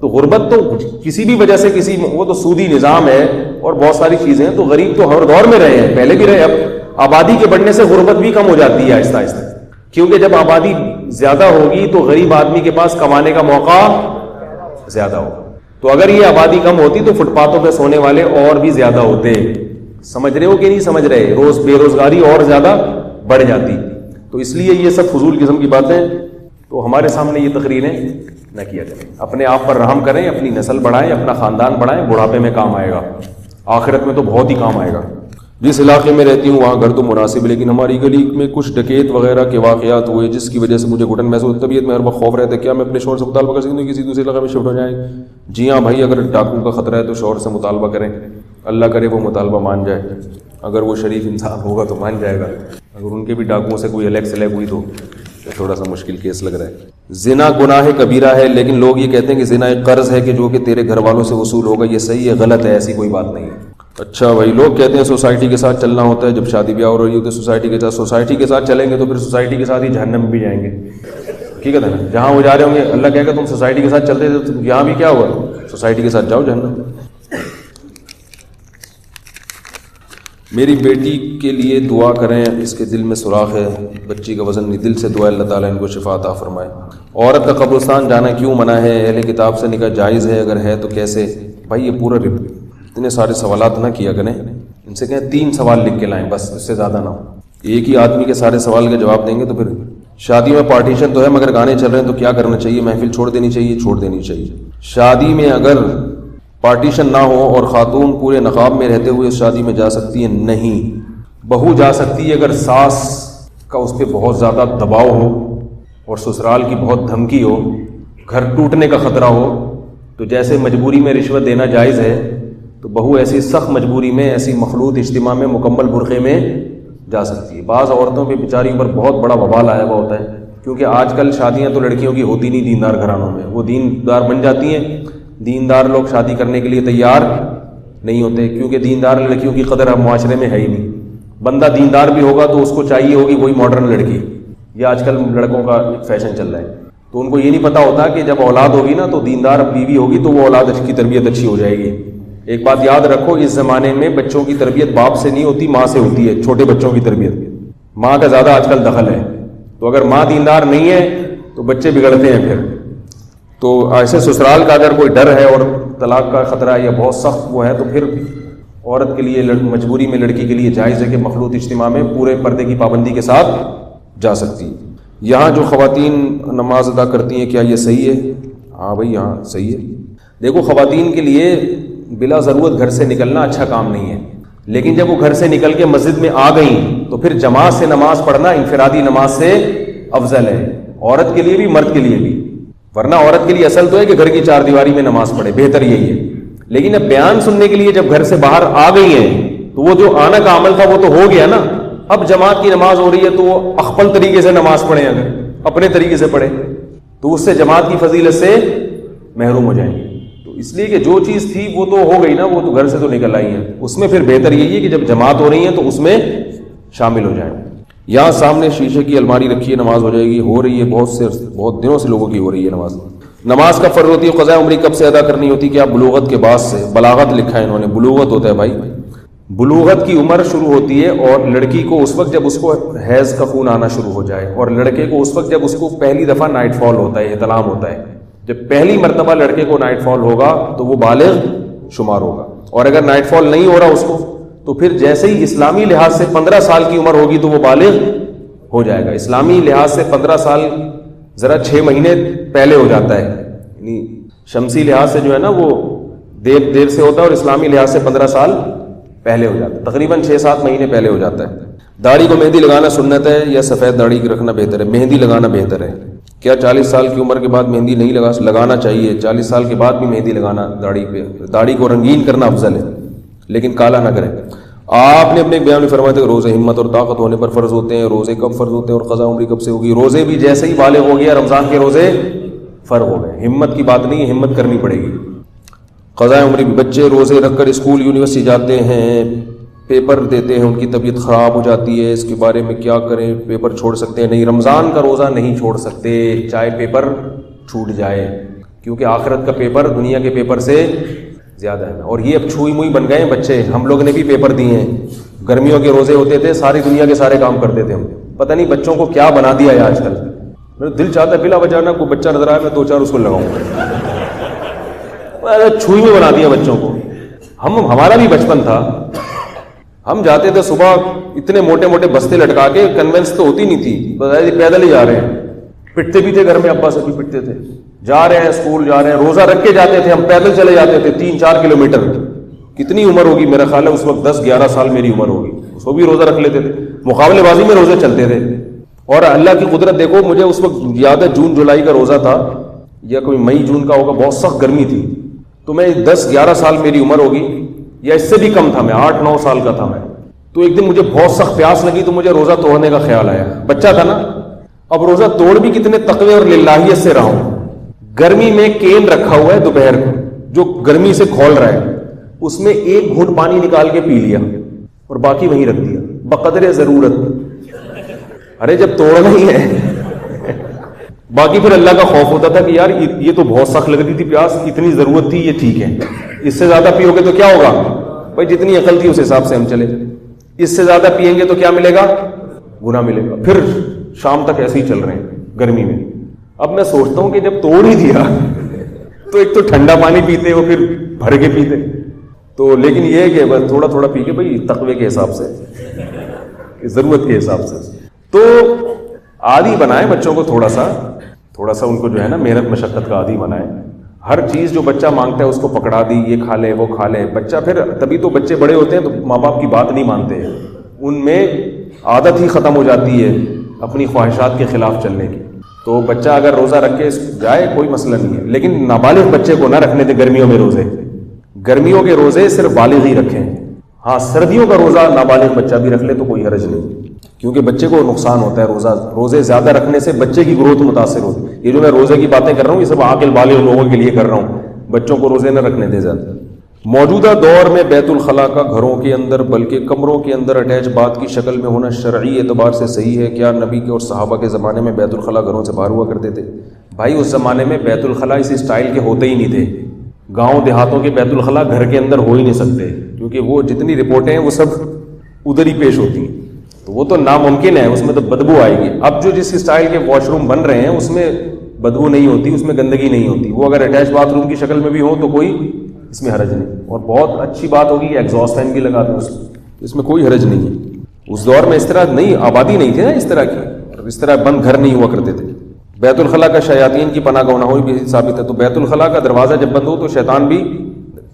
تو غربت تو کسی بھی وجہ سے وہ تو سودی نظام ہے اور بہت ساری چیزیں. تو غریب تو ہر دور میں رہے ہیں, پہلے بھی رہے. اب آبادی کے بڑھنے سے غربت بھی کم ہو جاتی ہے آہستہ آہستہ, کیونکہ جب آبادی زیادہ ہوگی تو غریب آدمی کے پاس کمانے کا موقع زیادہ ہوگا. تو اگر یہ آبادی کم ہوتی تو فٹ پاتھوں پہ سونے والے اور بھی زیادہ ہوتے. سمجھ رہے ہو کہ نہیں سمجھ رہے؟ روز بے روزگاری اور زیادہ بڑھ جاتی. تو اس لیے یہ سب فضول قسم کی باتیں تو ہمارے سامنے یہ تقریریں نہ کیا کریں. اپنے آپ پر رحم کریں, اپنی نسل بڑھائیں, اپنا خاندان بڑھائیں, بڑھاپے میں کام آئے گا, آخرت میں تو بہت ہی کام آئے گا. جس علاقے میں رہتی ہوں وہاں گھر تو مناسب ہے, لیکن ہماری گلی میں کچھ ڈکیت وغیرہ کے واقعات ہوئے جس کی وجہ سے مجھے گھٹن محسوس, طبیعت میں ہر وقت خوف رہتا ہے. کیا میں اپنے شوہر سے مطالبہ کر سکتی ہوں کسی دوسرے علاقے میں شفٹ ہو جائیں؟ جی ہاں بھائی, اگر ڈاکو کا خطرہ ہے تو شوہر سے مطالبہ کریں, اللہ کرے وہ مطالبہ مان جائے. اگر وہ شریف انسان ہوگا تو مان جائے گا, اگر ان کے بھی ڈاکوؤں سے کوئی الیکس الیک ہوئی تو تھوڑا سا مشکل کیس لگ رہا ہے. زنا گناہ کبیرہ ہے, لیکن لوگ یہ کہتے ہیں کہ زنا ایک قرض ہے کہ جو کہ تیرے گھر والوں سے وصول ہوگا. یہ صحیح ہے غلط ہے؟ ایسی کوئی بات نہیں ہے. اچھا بھائی, لوگ کہتے ہیں سوسائٹی کے ساتھ چلنا ہوتا ہے جب شادی بیاہ ہو رہی ہوتی ہے سوسائٹی کے ساتھ چلیں گے تو پھر سوسائٹی کے ساتھ ہی جہنم میں بھی جائیں گے. ٹھیک ہے نا, جہاں وہ جا رہے ہوں گے اللہ کہے گا تم سوسائٹی کے ساتھ چلتے تھے, یہاں بھی کیا ہوا, سوسائٹی کے ساتھ جاؤ جہنم. میری بیٹی کے لیے دعا کریں, اس کے دل میں سوراخ ہے, بچی کا وزن نہیں, دل سے دعا اللہ تعالیٰ ان کو شفا عطا فرمائے. عورت کا قبرستان جانا کیوں منع ہے؟ اہل کتاب سے نکاح جائز ہے, اگر ہے تو کیسے؟ بھائی یہ پورا اتنے سارے سوالات نہ کیا کریں, ان سے کہیں 3 سوال لکھ کے لائیں بس, اس سے زیادہ نہ ہو. ایک ہی آدمی کے سارے سوال کا جواب دیں گے تو پھر شادی میں پارٹیشن تو ہے مگر گانے چل رہے ہیں تو کیا کرنا چاہیے؟ محفل چھوڑ دینی چاہیے؟ چھوڑ دینی چاہیے. شادی میں اگر پارٹیشن نہ ہو اور خاتون پورے نقاب میں رہتے ہوئے اس شادی میں جا سکتی ہے؟ نہیں, بہو جا سکتی ہے اگر ساس کا اس پہ بہت زیادہ دباؤ ہو اور سسرال کی بہت دھمکی ہو, گھر ٹوٹنے کا خطرہ ہو. تو جیسے مجبوری میں رشوت دینا جائز ہے تو بہو ایسی سخت مجبوری میں, ایسی مخلوط اجتماع میں مکمل برقعے میں جا سکتی ہے. بعض عورتوں پہ بیچاریوں پر بہت بڑا وبال آیا ہوا ہوتا ہے, کیونکہ آج کل شادیاں تو لڑکیوں کی ہوتی نہیں دیندار گھرانوں میں, وہ دیندار بن جاتی ہیں, دیندار لوگ شادی کرنے کے لیے تیار نہیں ہوتے, کیونکہ دیندار لڑکیوں کی قدر اب معاشرے میں ہے ہی نہیں. بندہ دیندار بھی ہوگا تو اس کو چاہیے ہوگی وہی ماڈرن لڑکی, یہ آج کل لڑکوں کا فیشن چل رہا ہے. تو ان کو یہ نہیں پتا ہوتا کہ جب اولاد ہوگی نا تو دیندار بیوی ہوگی تو وہ اولاد کی تربیت اچھی ہو جائے گی. ایک بات یاد رکھو, اس زمانے میں بچوں کی تربیت باپ سے نہیں ہوتی, ماں سے ہوتی ہے. چھوٹے بچوں کی تربیت ماں کا زیادہ آج کل دخل ہے, تو اگر ماں دیندار نہیں ہے تو بچے بگڑتے ہیں پھر. تو ایسے سسرال کا اگر کوئی ڈر ہے اور طلاق کا خطرہ ہے یا بہت سخت وہ ہے تو پھر عورت کے لیے مجبوری میں لڑکی کے لیے جائز ہے کہ مخلوط اجتماع میں پورے پردے کی پابندی کے ساتھ جا سکتی ہے. یہاں جو خواتین نماز ادا کرتی ہیں کیا یہ صحیح ہے؟ ہاں بھائی ہاں صحیح ہے. دیکھو خواتین کے لیے بلا ضرورت گھر سے نکلنا اچھا کام نہیں ہے, لیکن جب وہ گھر سے نکل کے مسجد میں آ گئیں تو پھر جماعت سے نماز پڑھنا انفرادی نماز سے افضل ہے, عورت کے لیے بھی مرد کے لیے بھی. ورنہ عورت کے لیے اصل تو ہے کہ گھر کی 4 دیواری میں نماز پڑھے, بہتر یہی ہے. لیکن اب بیان سننے کے لیے جب گھر سے باہر آ گئی ہیں تو وہ جو آنا کا عمل تھا وہ تو ہو گیا نا. اب جماعت کی نماز ہو رہی ہے تو وہ اخپل طریقے سے نماز پڑھیں, اگر اپنے طریقے سے پڑھیں تو اس سے جماعت کی فضیلت سے محروم ہو جائیں گے. تو اس لیے کہ جو چیز تھی وہ تو ہو گئی نا, وہ تو گھر سے تو نکل آئی ہیں, اس میں پھر بہتر یہی ہے کہ جب جماعت ہو رہی ہے تو اس میں شامل ہو جائیں. یہاں سامنے شیشے کی الماری رکھی ہے, نماز ہو جائے گی؟ ہو رہی ہے, بہت دنوں سے لوگوں کی ہو رہی ہے نماز. نماز کا فرض ہوتی ہے قضاء عمری کب سے ادا کرنی ہوتی ہے؟ کیا بلوغت کے بعد سے؟ بلاغت لکھا ہے انہوں نے, بلوغت ہوتا ہے بھائی, بلوغت کی عمر شروع ہوتی ہے اور لڑکی کو اس وقت جب اس کو حیض کا خون آنا شروع ہو جائے, اور لڑکے کو اس وقت جب اس کو پہلی دفعہ نائٹ فال ہوتا ہے, احتلام ہوتا ہے. جب پہلی مرتبہ لڑکے کو نائٹ فال ہوگا تو وہ بالغ شمار ہوگا, اور اگر نائٹ فال نہیں ہو رہا اس کو تو پھر جیسے ہی اسلامی لحاظ سے 15 سال کی عمر ہوگی تو وہ بالغ ہو جائے گا. اسلامی لحاظ سے 15 سال ذرا 6 مہینے پہلے ہو جاتا ہے, یعنی شمسی لحاظ سے جو ہے نا وہ دیر سے ہوتا ہے, اور اسلامی لحاظ سے 15 سال پہلے ہو جاتا ہے, تقریباً 6-7 مہینے پہلے ہو جاتا ہے. داڑھی کو مہندی لگانا سنت ہے یا سفید داڑھی رکھنا بہتر ہے؟ مہندی لگانا بہتر ہے. کیا 40 سال کی عمر کے بعد مہندی نہیں لگانا چاہیے؟ 40 سال کے بعد بھی مہندی لگانا داڑھی پہ, داڑھی کو رنگین کرنا افضل ہے لیکن کالا نہ کریں. آپ نے اپنے بیان میں فرمایا تھا کہ روزے ہمت اور طاقت ہونے پر فرض ہوتے ہیں, روزے کب فرض ہوتے ہیں اور قضاء عمری کب سے ہوگی؟ روزے بھی جیسے ہی بالغ ہو گیا رمضان کے روزے فرض ہو گئے, ہمت کی بات نہیں ہے, ہمت کرنی پڑے گی. قضاء عمری بھی بچے روزے رکھ کر اسکول یونیورسٹی جاتے ہیں, پیپر دیتے ہیں, ان کی طبیعت خراب ہو جاتی ہے, اس کے بارے میں کیا کریں؟ پیپر چھوڑ سکتے ہیں؟ نہیں, رمضان کا روزہ نہیں چھوڑ سکتے چاہے پیپر چھوٹ جائے, کیونکہ آخرت کا پیپر دنیا کے پیپر سے زیادہ ہے. اور یہ اب چھوئی موئی بن گئے ہیں بچے, ہم لوگ نے بھی پیپر دیے ہیں, گرمیوں کے روزے ہوتے تھے, ساری دنیا کے سارے کام کرتے تھے ہم. پتہ نہیں بچوں کو کیا بنا دیا ہے آج کل. میرا دل چاہتا ہے بلا وجہ نہ کوئی بچہ نظر آئے میں 2-4 اس کو لگاؤں گا, چھوئی میں بنا دیا بچوں کو. ہمارا بھی بچپن تھا, ہم جاتے تھے صبح اتنے موٹے موٹے بستے لٹکا کے، کنوینس تو ہوتی نہیں تھی، بتایا پیدل ہی جا رہے ہیں، پٹتے بھی تھے گھر میں، ابا سے بھی پٹتے تھے، جا رہے ہیں اسکول جا رہے ہیں، روزہ رکھ کے جاتے تھے، ہم پیدل چلے جاتے تھے 3-4 کلومیٹر. کتنی عمر ہوگی؟ میرا خیال ہے اس وقت 10-11 سال میری عمر ہوگی. اس کو بھی روزہ رکھ لیتے تھے، مقابلے بازی میں روزے چلتے تھے. اور اللہ کی قدرت دیکھو، مجھے اس وقت یاد ہے جون جولائی کا روزہ تھا یا کوئی مئی جون کا ہوگا، بہت سخت گرمی تھی. تو میں 10-11 سال میری عمر ہوگی یا اس سے بھی کم تھا، میں 8-9 سال کا تھا میں. تو ایک دن مجھے بہت سخت پیاس لگی تو مجھے روزہ توڑنے کا خیال آیا، بچہ تھا نا. اب روزہ توڑ بھی کتنے تقوی اور للہیت سے رہا ہوں. گرمی میں کین رکھا ہوا ہے دوپہر کو جو گرمی سے کھول رہا ہے، اس میں ایک گھونٹ پانی نکال کے پی لیا اور باقی وہیں رکھ دیا بقدر ضرورت. ارے جب توڑنا ہی ہے باقی پھر اللہ کا خوف ہوتا تھا کہ یار یہ تو بہت سخت لگ رہی تھی پیاس، اتنی ضرورت تھی، یہ ٹھیک ہے. اس سے زیادہ پیو گے تو کیا ہوگا بھائی؟ جتنی عقل تھی اس حساب سے ہم چلے. اس سے زیادہ پیئیں گے تو کیا ملے گا؟ گناہ ملے گا. پھر شام تک ایسے ہی چل رہے ہیں گرمی میں. اب میں سوچتا ہوں کہ جب توڑ ہی دیا تو ایک تو ٹھنڈا پانی پیتے ہو، پھر بھر کے پیتے. تو لیکن یہ ہے کہ بس تھوڑا تھوڑا پی کے بھائی تقوی کے حساب سے، ضرورت کے حساب سے. تو عادی بنائیں بچوں کو، تھوڑا سا ان کو جو ہے نا محنت مشقت کا عادی بنائیں. ہر چیز جو بچہ مانگتا ہے اس کو پکڑا دی، یہ کھا لے وہ کھا لے. بچہ پھر تبھی تو بچے بڑے ہوتے ہیں تو ماں باپ کی بات نہیں مانتے ہیں، ان میں عادت ہی ختم ہو جاتی ہے اپنی خواہشات کے خلاف چلنے کی. تو بچہ اگر روزہ رکھ کے جائے کوئی مسئلہ نہیں ہے، لیکن نابالغ بچے کو نہ رکھنے دیں گرمیوں میں روزے. گرمیوں کے روزے صرف بالغ ہی رکھیں. ہاں سردیوں کا روزہ نابالغ بچہ بھی رکھ لے تو کوئی حرج نہیں، کیونکہ بچے کو نقصان ہوتا ہے. روزے زیادہ رکھنے سے بچے کی گروتھ متاثر ہوتی ہے. یہ جو میں روزے کی باتیں کر رہا ہوں یہ سب عاقل بالغ لوگوں کے لیے کر رہا ہوں، بچوں کو روزے نہ رکھنے دیں زیادہ. موجودہ دور میں بیت الخلاء کا گھروں کے اندر بلکہ کمروں کے اندر اٹیچ بات کی شکل میں ہونا شرعی اعتبار سے صحیح ہے کیا؟ نبی کے اور صحابہ کے زمانے میں بیت الخلاء گھروں سے باہر ہوا کرتے تھے. بھائی اس زمانے میں بیت الخلاء اس اسٹائل کے ہوتے ہی نہیں تھے. گاؤں دیہاتوں کے بیت الخلاء گھر کے اندر ہو ہی نہیں سکتے، کیونکہ وہ جتنی رپورٹیں ہیں وہ سب ادھر ہی پیش ہوتی ہیں. تو وہ تو ناممکن ہے، اس میں تو بدبو آئے گی. اب جو جس اسٹائل کے واش روم بن رہے ہیں اس میں بدبو نہیں ہوتی، اس میں گندگی نہیں ہوتی. وہ اگر اٹیچ باتھ روم کی شکل میں بھی ہو تو کوئی اس میں حرج نہیں. اور بہت اچھی بات ہوگی کہ ایگزاسٹ فین بھی لگا دیں اس میں کوئی حرج نہیں ہے. اس دور میں اس طرح نہیں، آبادی نہیں تھی نا اس طرح کی، اس طرح بند گھر نہیں ہوا کرتے تھے. بیت الخلاء کا شیاطین کی پناہ گاہ نہ ہو بھی ثابت ہے. تو بیت الخلاء کا دروازہ جب بند ہو تو شیطان بھی،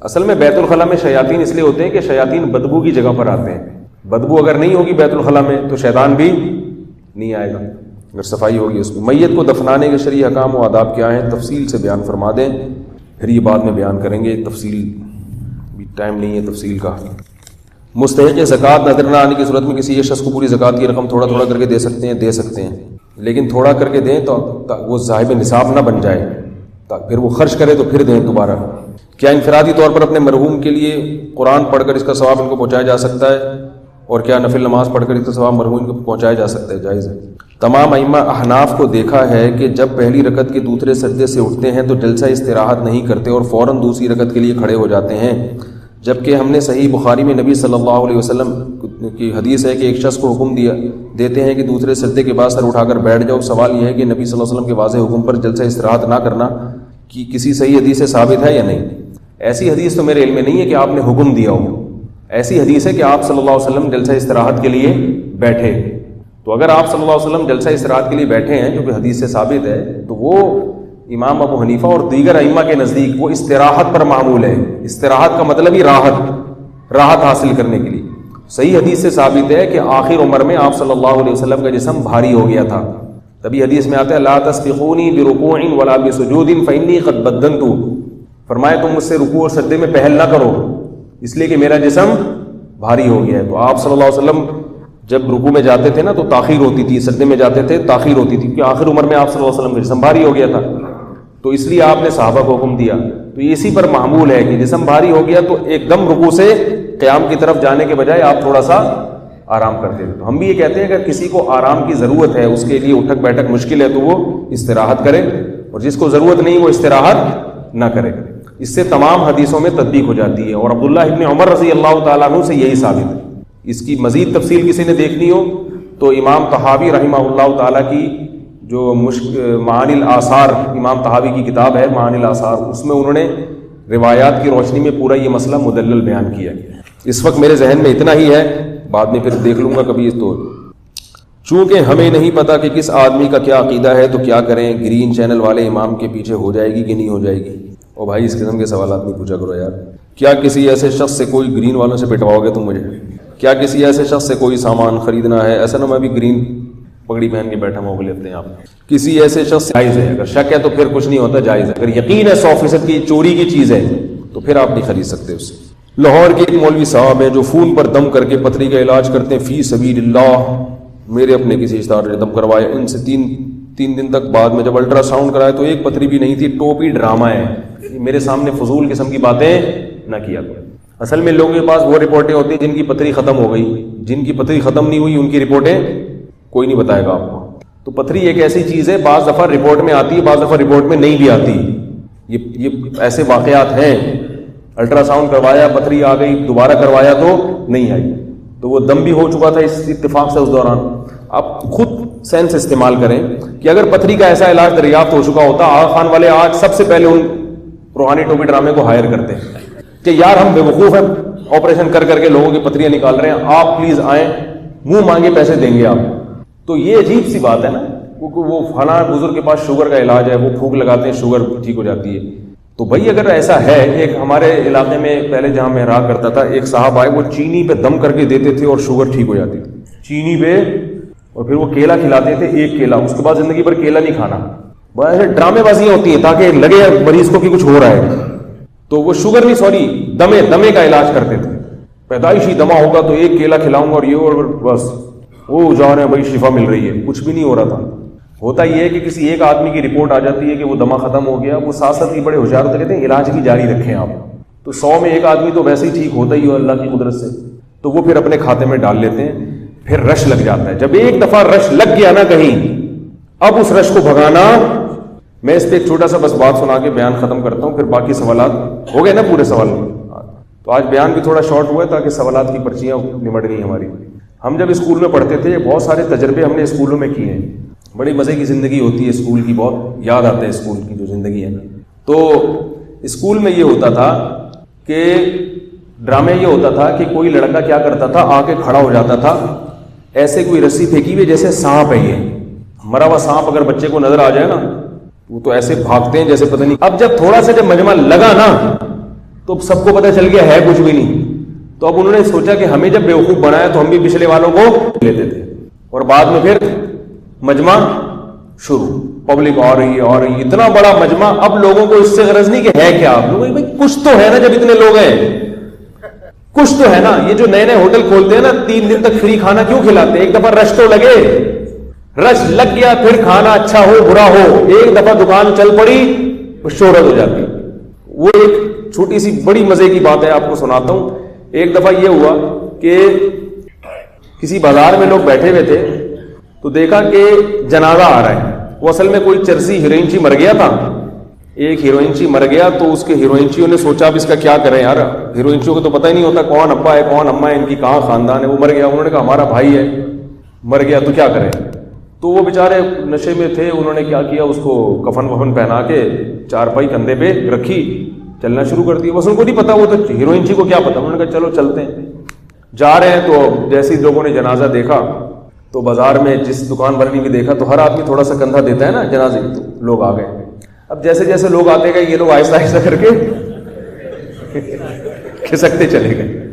اصل میں بیت الخلاء میں شیاطین اس لیے ہوتے ہیں کہ شیاطین بدبو کی جگہ پر آتے ہیں. بدبو اگر نہیں ہوگی بیت الخلاء میں تو شیطان بھی نہیں آئے گا اگر صفائی ہوگی اس میں. میت کو دفنانے کے شرعی احکام و آداب کیا ہیں؟ تفصیل سے بیان فرما دیں، پھر یہ بعد میں بیان کریں گے، تفصیل بھی ٹائم نہیں ہے تفصیل کا. مستحق زکوٰۃ نظر نہ آنے کی صورت میں کسی ایک شخص کو پوری زکوٰۃ کی رقم تھوڑا تھوڑا کر کے دے سکتے ہیں لیکن تھوڑا کر کے دیں تو وہ صاحب نصاب نہ بن جائے، پھر وہ خرچ کرے تو پھر دیں دوبارہ. کیا انفرادی طور پر اپنے مرحوم کے لیے قرآن پڑھ کر اس کا ثواب ان کو پہنچایا جا سکتا ہے؟ اور کیا نفل نماز پڑھ کر اس کا ثواب مرحوم کو پہنچایا جا سکتا ہے؟ جائز ہے. تمام ائمہ احناف کو دیکھا ہے کہ جب پہلی رکعت کے دوسرے سجدے سے اٹھتے ہیں تو جلسہ استراحت نہیں کرتے اور فوراً دوسری رکعت کے لیے کھڑے ہو جاتے ہیں، جبکہ ہم نے صحیح بخاری میں نبی صلی اللہ علیہ وسلم کی حدیث ہے کہ ایک شخص کو حکم دیتے ہیں کہ دوسرے سجدے کے بعد سر اٹھا کر بیٹھ جاؤ. سوال یہ ہے کہ نبی صلی اللہ علیہ وسلم کے واضح حکم پر جلسہ استراحت نہ کرنا کی کسی صحیح حدیث سے ثابت ہے یا نہیں؟ ایسی حدیث تو میرے علم میں نہیں ہے کہ آپ نے حکم دیا ہو. ایسی حدیث ہے کہ آپ صلی اللہ علیہ وسلم جلسہ استراحت کے لیے بیٹھے. تو اگر آپ صلی اللہ علیہ وسلم جلسہ استراحت کے لیے بیٹھے ہیں جو کہ حدیث سے ثابت ہے تو وہ امام ابو حنیفہ اور دیگر ائمہ کے نزدیک وہ استراحت پر معمول ہے. استراحت کا مطلب ہی راحت حاصل کرنے کے لیے. صحیح حدیث سے ثابت ہے کہ آخر عمر میں آپ صلی اللہ علیہ وسلم کا جسم بھاری ہو گیا تھا. تبھی حدیث میں آتا ہے لا تسبقونی برکوع ولا بسجود فانی قد بدنت. فرمایا تم مجھ سے رکوع اور سجدے میں پہل نہ کرو اس لیے کہ میرا جسم بھاری ہو گیا ہے. تو آپ صلی اللہ علیہ وسلم جب رکوع میں جاتے تھے نا تو تاخیر ہوتی تھی، سجدے میں جاتے تھے تاخیر ہوتی تھی، کیونکہ آخر عمر میں آپ صلی اللہ علیہ وسلم کا جسم بھاری ہو گیا تھا. تو اس لیے آپ نے صحابہ کو حکم دیا. تو یہ اسی پر معمول ہے کہ جسم بھاری ہو گیا تو ایک دم رکوع سے قیام کی طرف جانے کے بجائے آپ تھوڑا سا آرام کرتے ہیں. تو ہم بھی یہ کہتے ہیں اگر کسی کو آرام کی ضرورت ہے، اس کے لیے اٹھک بیٹھک مشکل ہے تو وہ استراحت کرے، اور جس کو ضرورت نہیں وہ استراحت نہ کرے. اس سے تمام حدیثوں میں تطبیق ہو جاتی ہے. اور عبداللہ ابن عمر رضی اللہ تعالیٰ عنہ سے یہی ثابت ہے. اس کی مزید تفصیل کسی نے دیکھنی ہو تو امام طحاوی رحمہ اللہ تعالیٰ کی جو معانی الآثار، امام طحاوی کی کتاب ہے معانی الآثار، اس میں انہوں نے روایات کی روشنی میں پورا یہ مسئلہ مدلل بیان کیا. اس وقت میرے ذہن میں اتنا ہی ہے. بعد میں پھر دیکھ لوں گا کبھی. تو چونکہ ہمیں نہیں پتا کہ کس آدمی کا کیا عقیدہ ہے تو کیا کریں, گرین چینل والے امام کے پیچھے ہو جائے گی کہ نہیں ہو جائے گی؟ او بھائی اس قسم کے سوالات نہیں پوچھا کرو یار. کیا کسی ایسے شخص سے کوئی گرین والوں سے پٹواؤ گے تم مجھے؟ کیا کسی ایسے شخص سے کوئی سامان خریدنا ہے؟ ایسا نہ میں بھی گرین پگڑی پہن کے بیٹھا ہوں لیتے ہیں آپ. کسی ایسے شخص سے جائز ہے, اگر شک ہے تو پھر کچھ نہیں ہوتا, جائز ہے. اگر یقین ہے 100% کی چوری کی چیز ہے تو پھر آپ نہیں خرید سکتے اسے. لاہور کے ایک مولوی صاحب ہیں جو فون پر دم کر کے پتھری کا علاج کرتے ہیں فی سبیل اللہ. میرے اپنے کسی رشتہ دار نے دم کروایا ان سے تین دن تک. بعد میں جب الٹرا ساؤنڈ کرایا تو ایک پتھری بھی نہیں تھی. ٹوپی ڈرامہ ہے. میرے سامنے فضول قسم کی باتیں نہ کیا کرو. اصل میں لوگوں کے پاس وہ رپورٹیں ہوتی ہیں جن کی پتھری ختم ہو گئی, جن کی پتھری ختم نہیں ہوئی ان کی رپورٹیں کوئی نہیں بتائے گا آپ کو. تو پتھری ایک ایسی چیز ہے, بعض دفعہ رپورٹ میں آتی ہے, بعض دفعہ رپورٹ میں نہیں بھی آتی. یہ ایسے واقعات ہیں. الٹرا ساؤنڈ کروایا پتھری آ گئی, دوبارہ کروایا تو نہیں آئی, تو وہ دم بھی ہو چکا تھا اس اتفاق سے اس دوران. آپ خود سینس استعمال کریں کہ اگر پتھری کا ایسا علاج دریافت ہو چکا ہوتا, آغا خان والے آج سب سے پہلے ان روحانی ٹوپی ڈرامے کو ہائر کرتے کہ یار ہم بے وقوف ہیں, آپریشن کر کے لوگوں کی پتھریاں نکال رہے ہیں, آپ پلیز آئیں, منہ مانگے پیسے دیں گے آپ. تو یہ عجیب سی بات ہے نا, کیونکہ وہ فلاں بزرگ کے پاس شوگر کا علاج ہے, وہ پھونک لگاتے ہیں شوگر ٹھیک ہو جاتی ہے. تو بھائی اگر ایسا ہے, ایک ہمارے علاقے میں پہلے جہاں میں رہا کرتا تھا ایک صاحب آئے, وہ چینی پہ دم کر کے دیتے تھے اور شوگر ٹھیک ہو جاتی تھی چینی پہ, اور پھر وہ کیلا کھلاتے تھے, ایک کیلا, اس کے بعد زندگی بھر کیلا نہیں کھانا. ایسے ڈرامے بازیاں ہوتی ہیں تاکہ لگے مریض کو کہ کچھ ہو رہا ہے. تو وہ شوگر نہیں, دمے کا علاج کرتے تھے. پیدائشی دمہ ہوگا تو ایک کیلا کھلاؤں گا اور یہ, اور بس وہ جا رہے ہیں بھائی شفا مل رہی ہے. کچھ بھی نہیں ہو رہا تھا. ہوتا یہ ہے کہ کسی ایک آدمی کی رپورٹ آ جاتی ہے کہ وہ دمہ ختم ہو گیا, وہ ساتھ ساتھ ہی بڑے ہوشیار ہوتے رہتے ہیں علاج کی جاری رکھیں آپ. تو 100 میں ایک آدمی تو ویسے ہی ٹھیک ہوتا ہی ہو اللہ کی قدرت سے, تو وہ پھر اپنے کھاتے میں ڈال لیتے ہیں. پھر رش لگ جاتا ہے. جب ایک دفعہ رش لگ گیا نا کہیں, اب اس رش کو بھگانا. میں اس پہ ایک چھوٹا سا بس بات سنا کے بیان ختم کرتا ہوں, پھر باقی سوالات ہو گئے نا پورے سوال. تو آج بیان بھی تھوڑا شارٹ ہوا ہے تاکہ سوالات کی پرچیاں نمٹ گئی ہماری. ہم جب اسکول میں پڑھتے تھے بہت سارے تجربے ہم نے اسکولوں میں کیے ہیں. بڑی مزے کی زندگی ہوتی ہے اسکول کی, بہت یاد آتا ہے اسکول کی جو زندگی ہے. تو اسکول میں یہ ہوتا تھا کہ ڈرامے یہ ہوتا تھا کہ کوئی لڑکا کیا کرتا تھا, آ کے کھڑا ہو جاتا تھا, ایسے کوئی رسی پھینکی ہوئی جیسے سانپ ہے, یہ مرا ہوا سانپ اگر بچے کو نظر آ جائے نا وہ تو ایسے بھاگتے ہیں جیسے پتہ نہیں. اب جب تھوڑا سا جب مجمع لگا نا تو سب کو پتہ چل گیا ہے کچھ بھی نہیں. تو اب انہوں نے سوچا کہ ہمیں جب بیوقوف بنایا تو ہم بھی پچھلے والوں کو لیتے تھے, اور بعد میں پھر مجمع شروع, پبلک آ رہی ہے, اتنا بڑا مجمع. اب لوگوں کو اس سے غرض نہیں کہ ہے کیا, آپ لوگ بھائی کچھ تو ہے نا, جب اتنے لوگ ہیں کچھ تو ہے نا. یہ جو نئے ہوٹل کھولتے ہیں نا 3 دن تک فری کھانا کیوں کھلاتے ہیں؟ ایک دفعہ رش تو لگے, رش لگ گیا پھر کھانا اچھا ہو برا ہو, ایک دفعہ دکان چل پڑی شہرت ہو جاتی. وہ ایک چھوٹی سی بڑی مزے کی بات ہے, آپ کو سناتا ہوں. ایک دفعہ یہ ہوا کہ کسی بازار میں لوگ بیٹھے ہوئے تھے تو دیکھا کہ جنازہ آ رہا ہے. وہ اصل میں کوئی چرسی ہیروئنچی مر گیا تھا, ایک ہیروئنچی مر گیا. تو اس کے ہیروئنچیوں نے سوچا اب اس کا کیا کریں یار, ہیروئنچیوں کو تو پتہ ہی نہیں ہوتا کون ابا ہے کون اماں ہے, ان کی کہاں خاندان ہے. وہ مر گیا, انہوں نے کہا ہمارا بھائی ہے مر گیا تو کیا کریں. تو وہ بیچارے نشے میں تھے, انہوں نے کیا کیا, اس کو کفن وفن پہنا کے چارپائی کندھے پہ رکھی, چلنا شروع کر دیا. بس ان کو نہیں پتا, وہ تو ہیروئنچی کو کیا پتا. انہوں نے کہا چلو چلتے ہیں. جا رہے ہیں تو جیسے ہی لوگوں نے جنازہ دیکھا تو بازار میں جس دکان والے نے بھی دیکھا تو ہر آدمی تھوڑا سا کندھا دیتا ہے نا جنازے, تو لوگ آ گئے. اب جیسے جیسے لوگ آتے گئے یہ لوگ آہستہ آہستہ کر کے کھسکتے چلے گئے.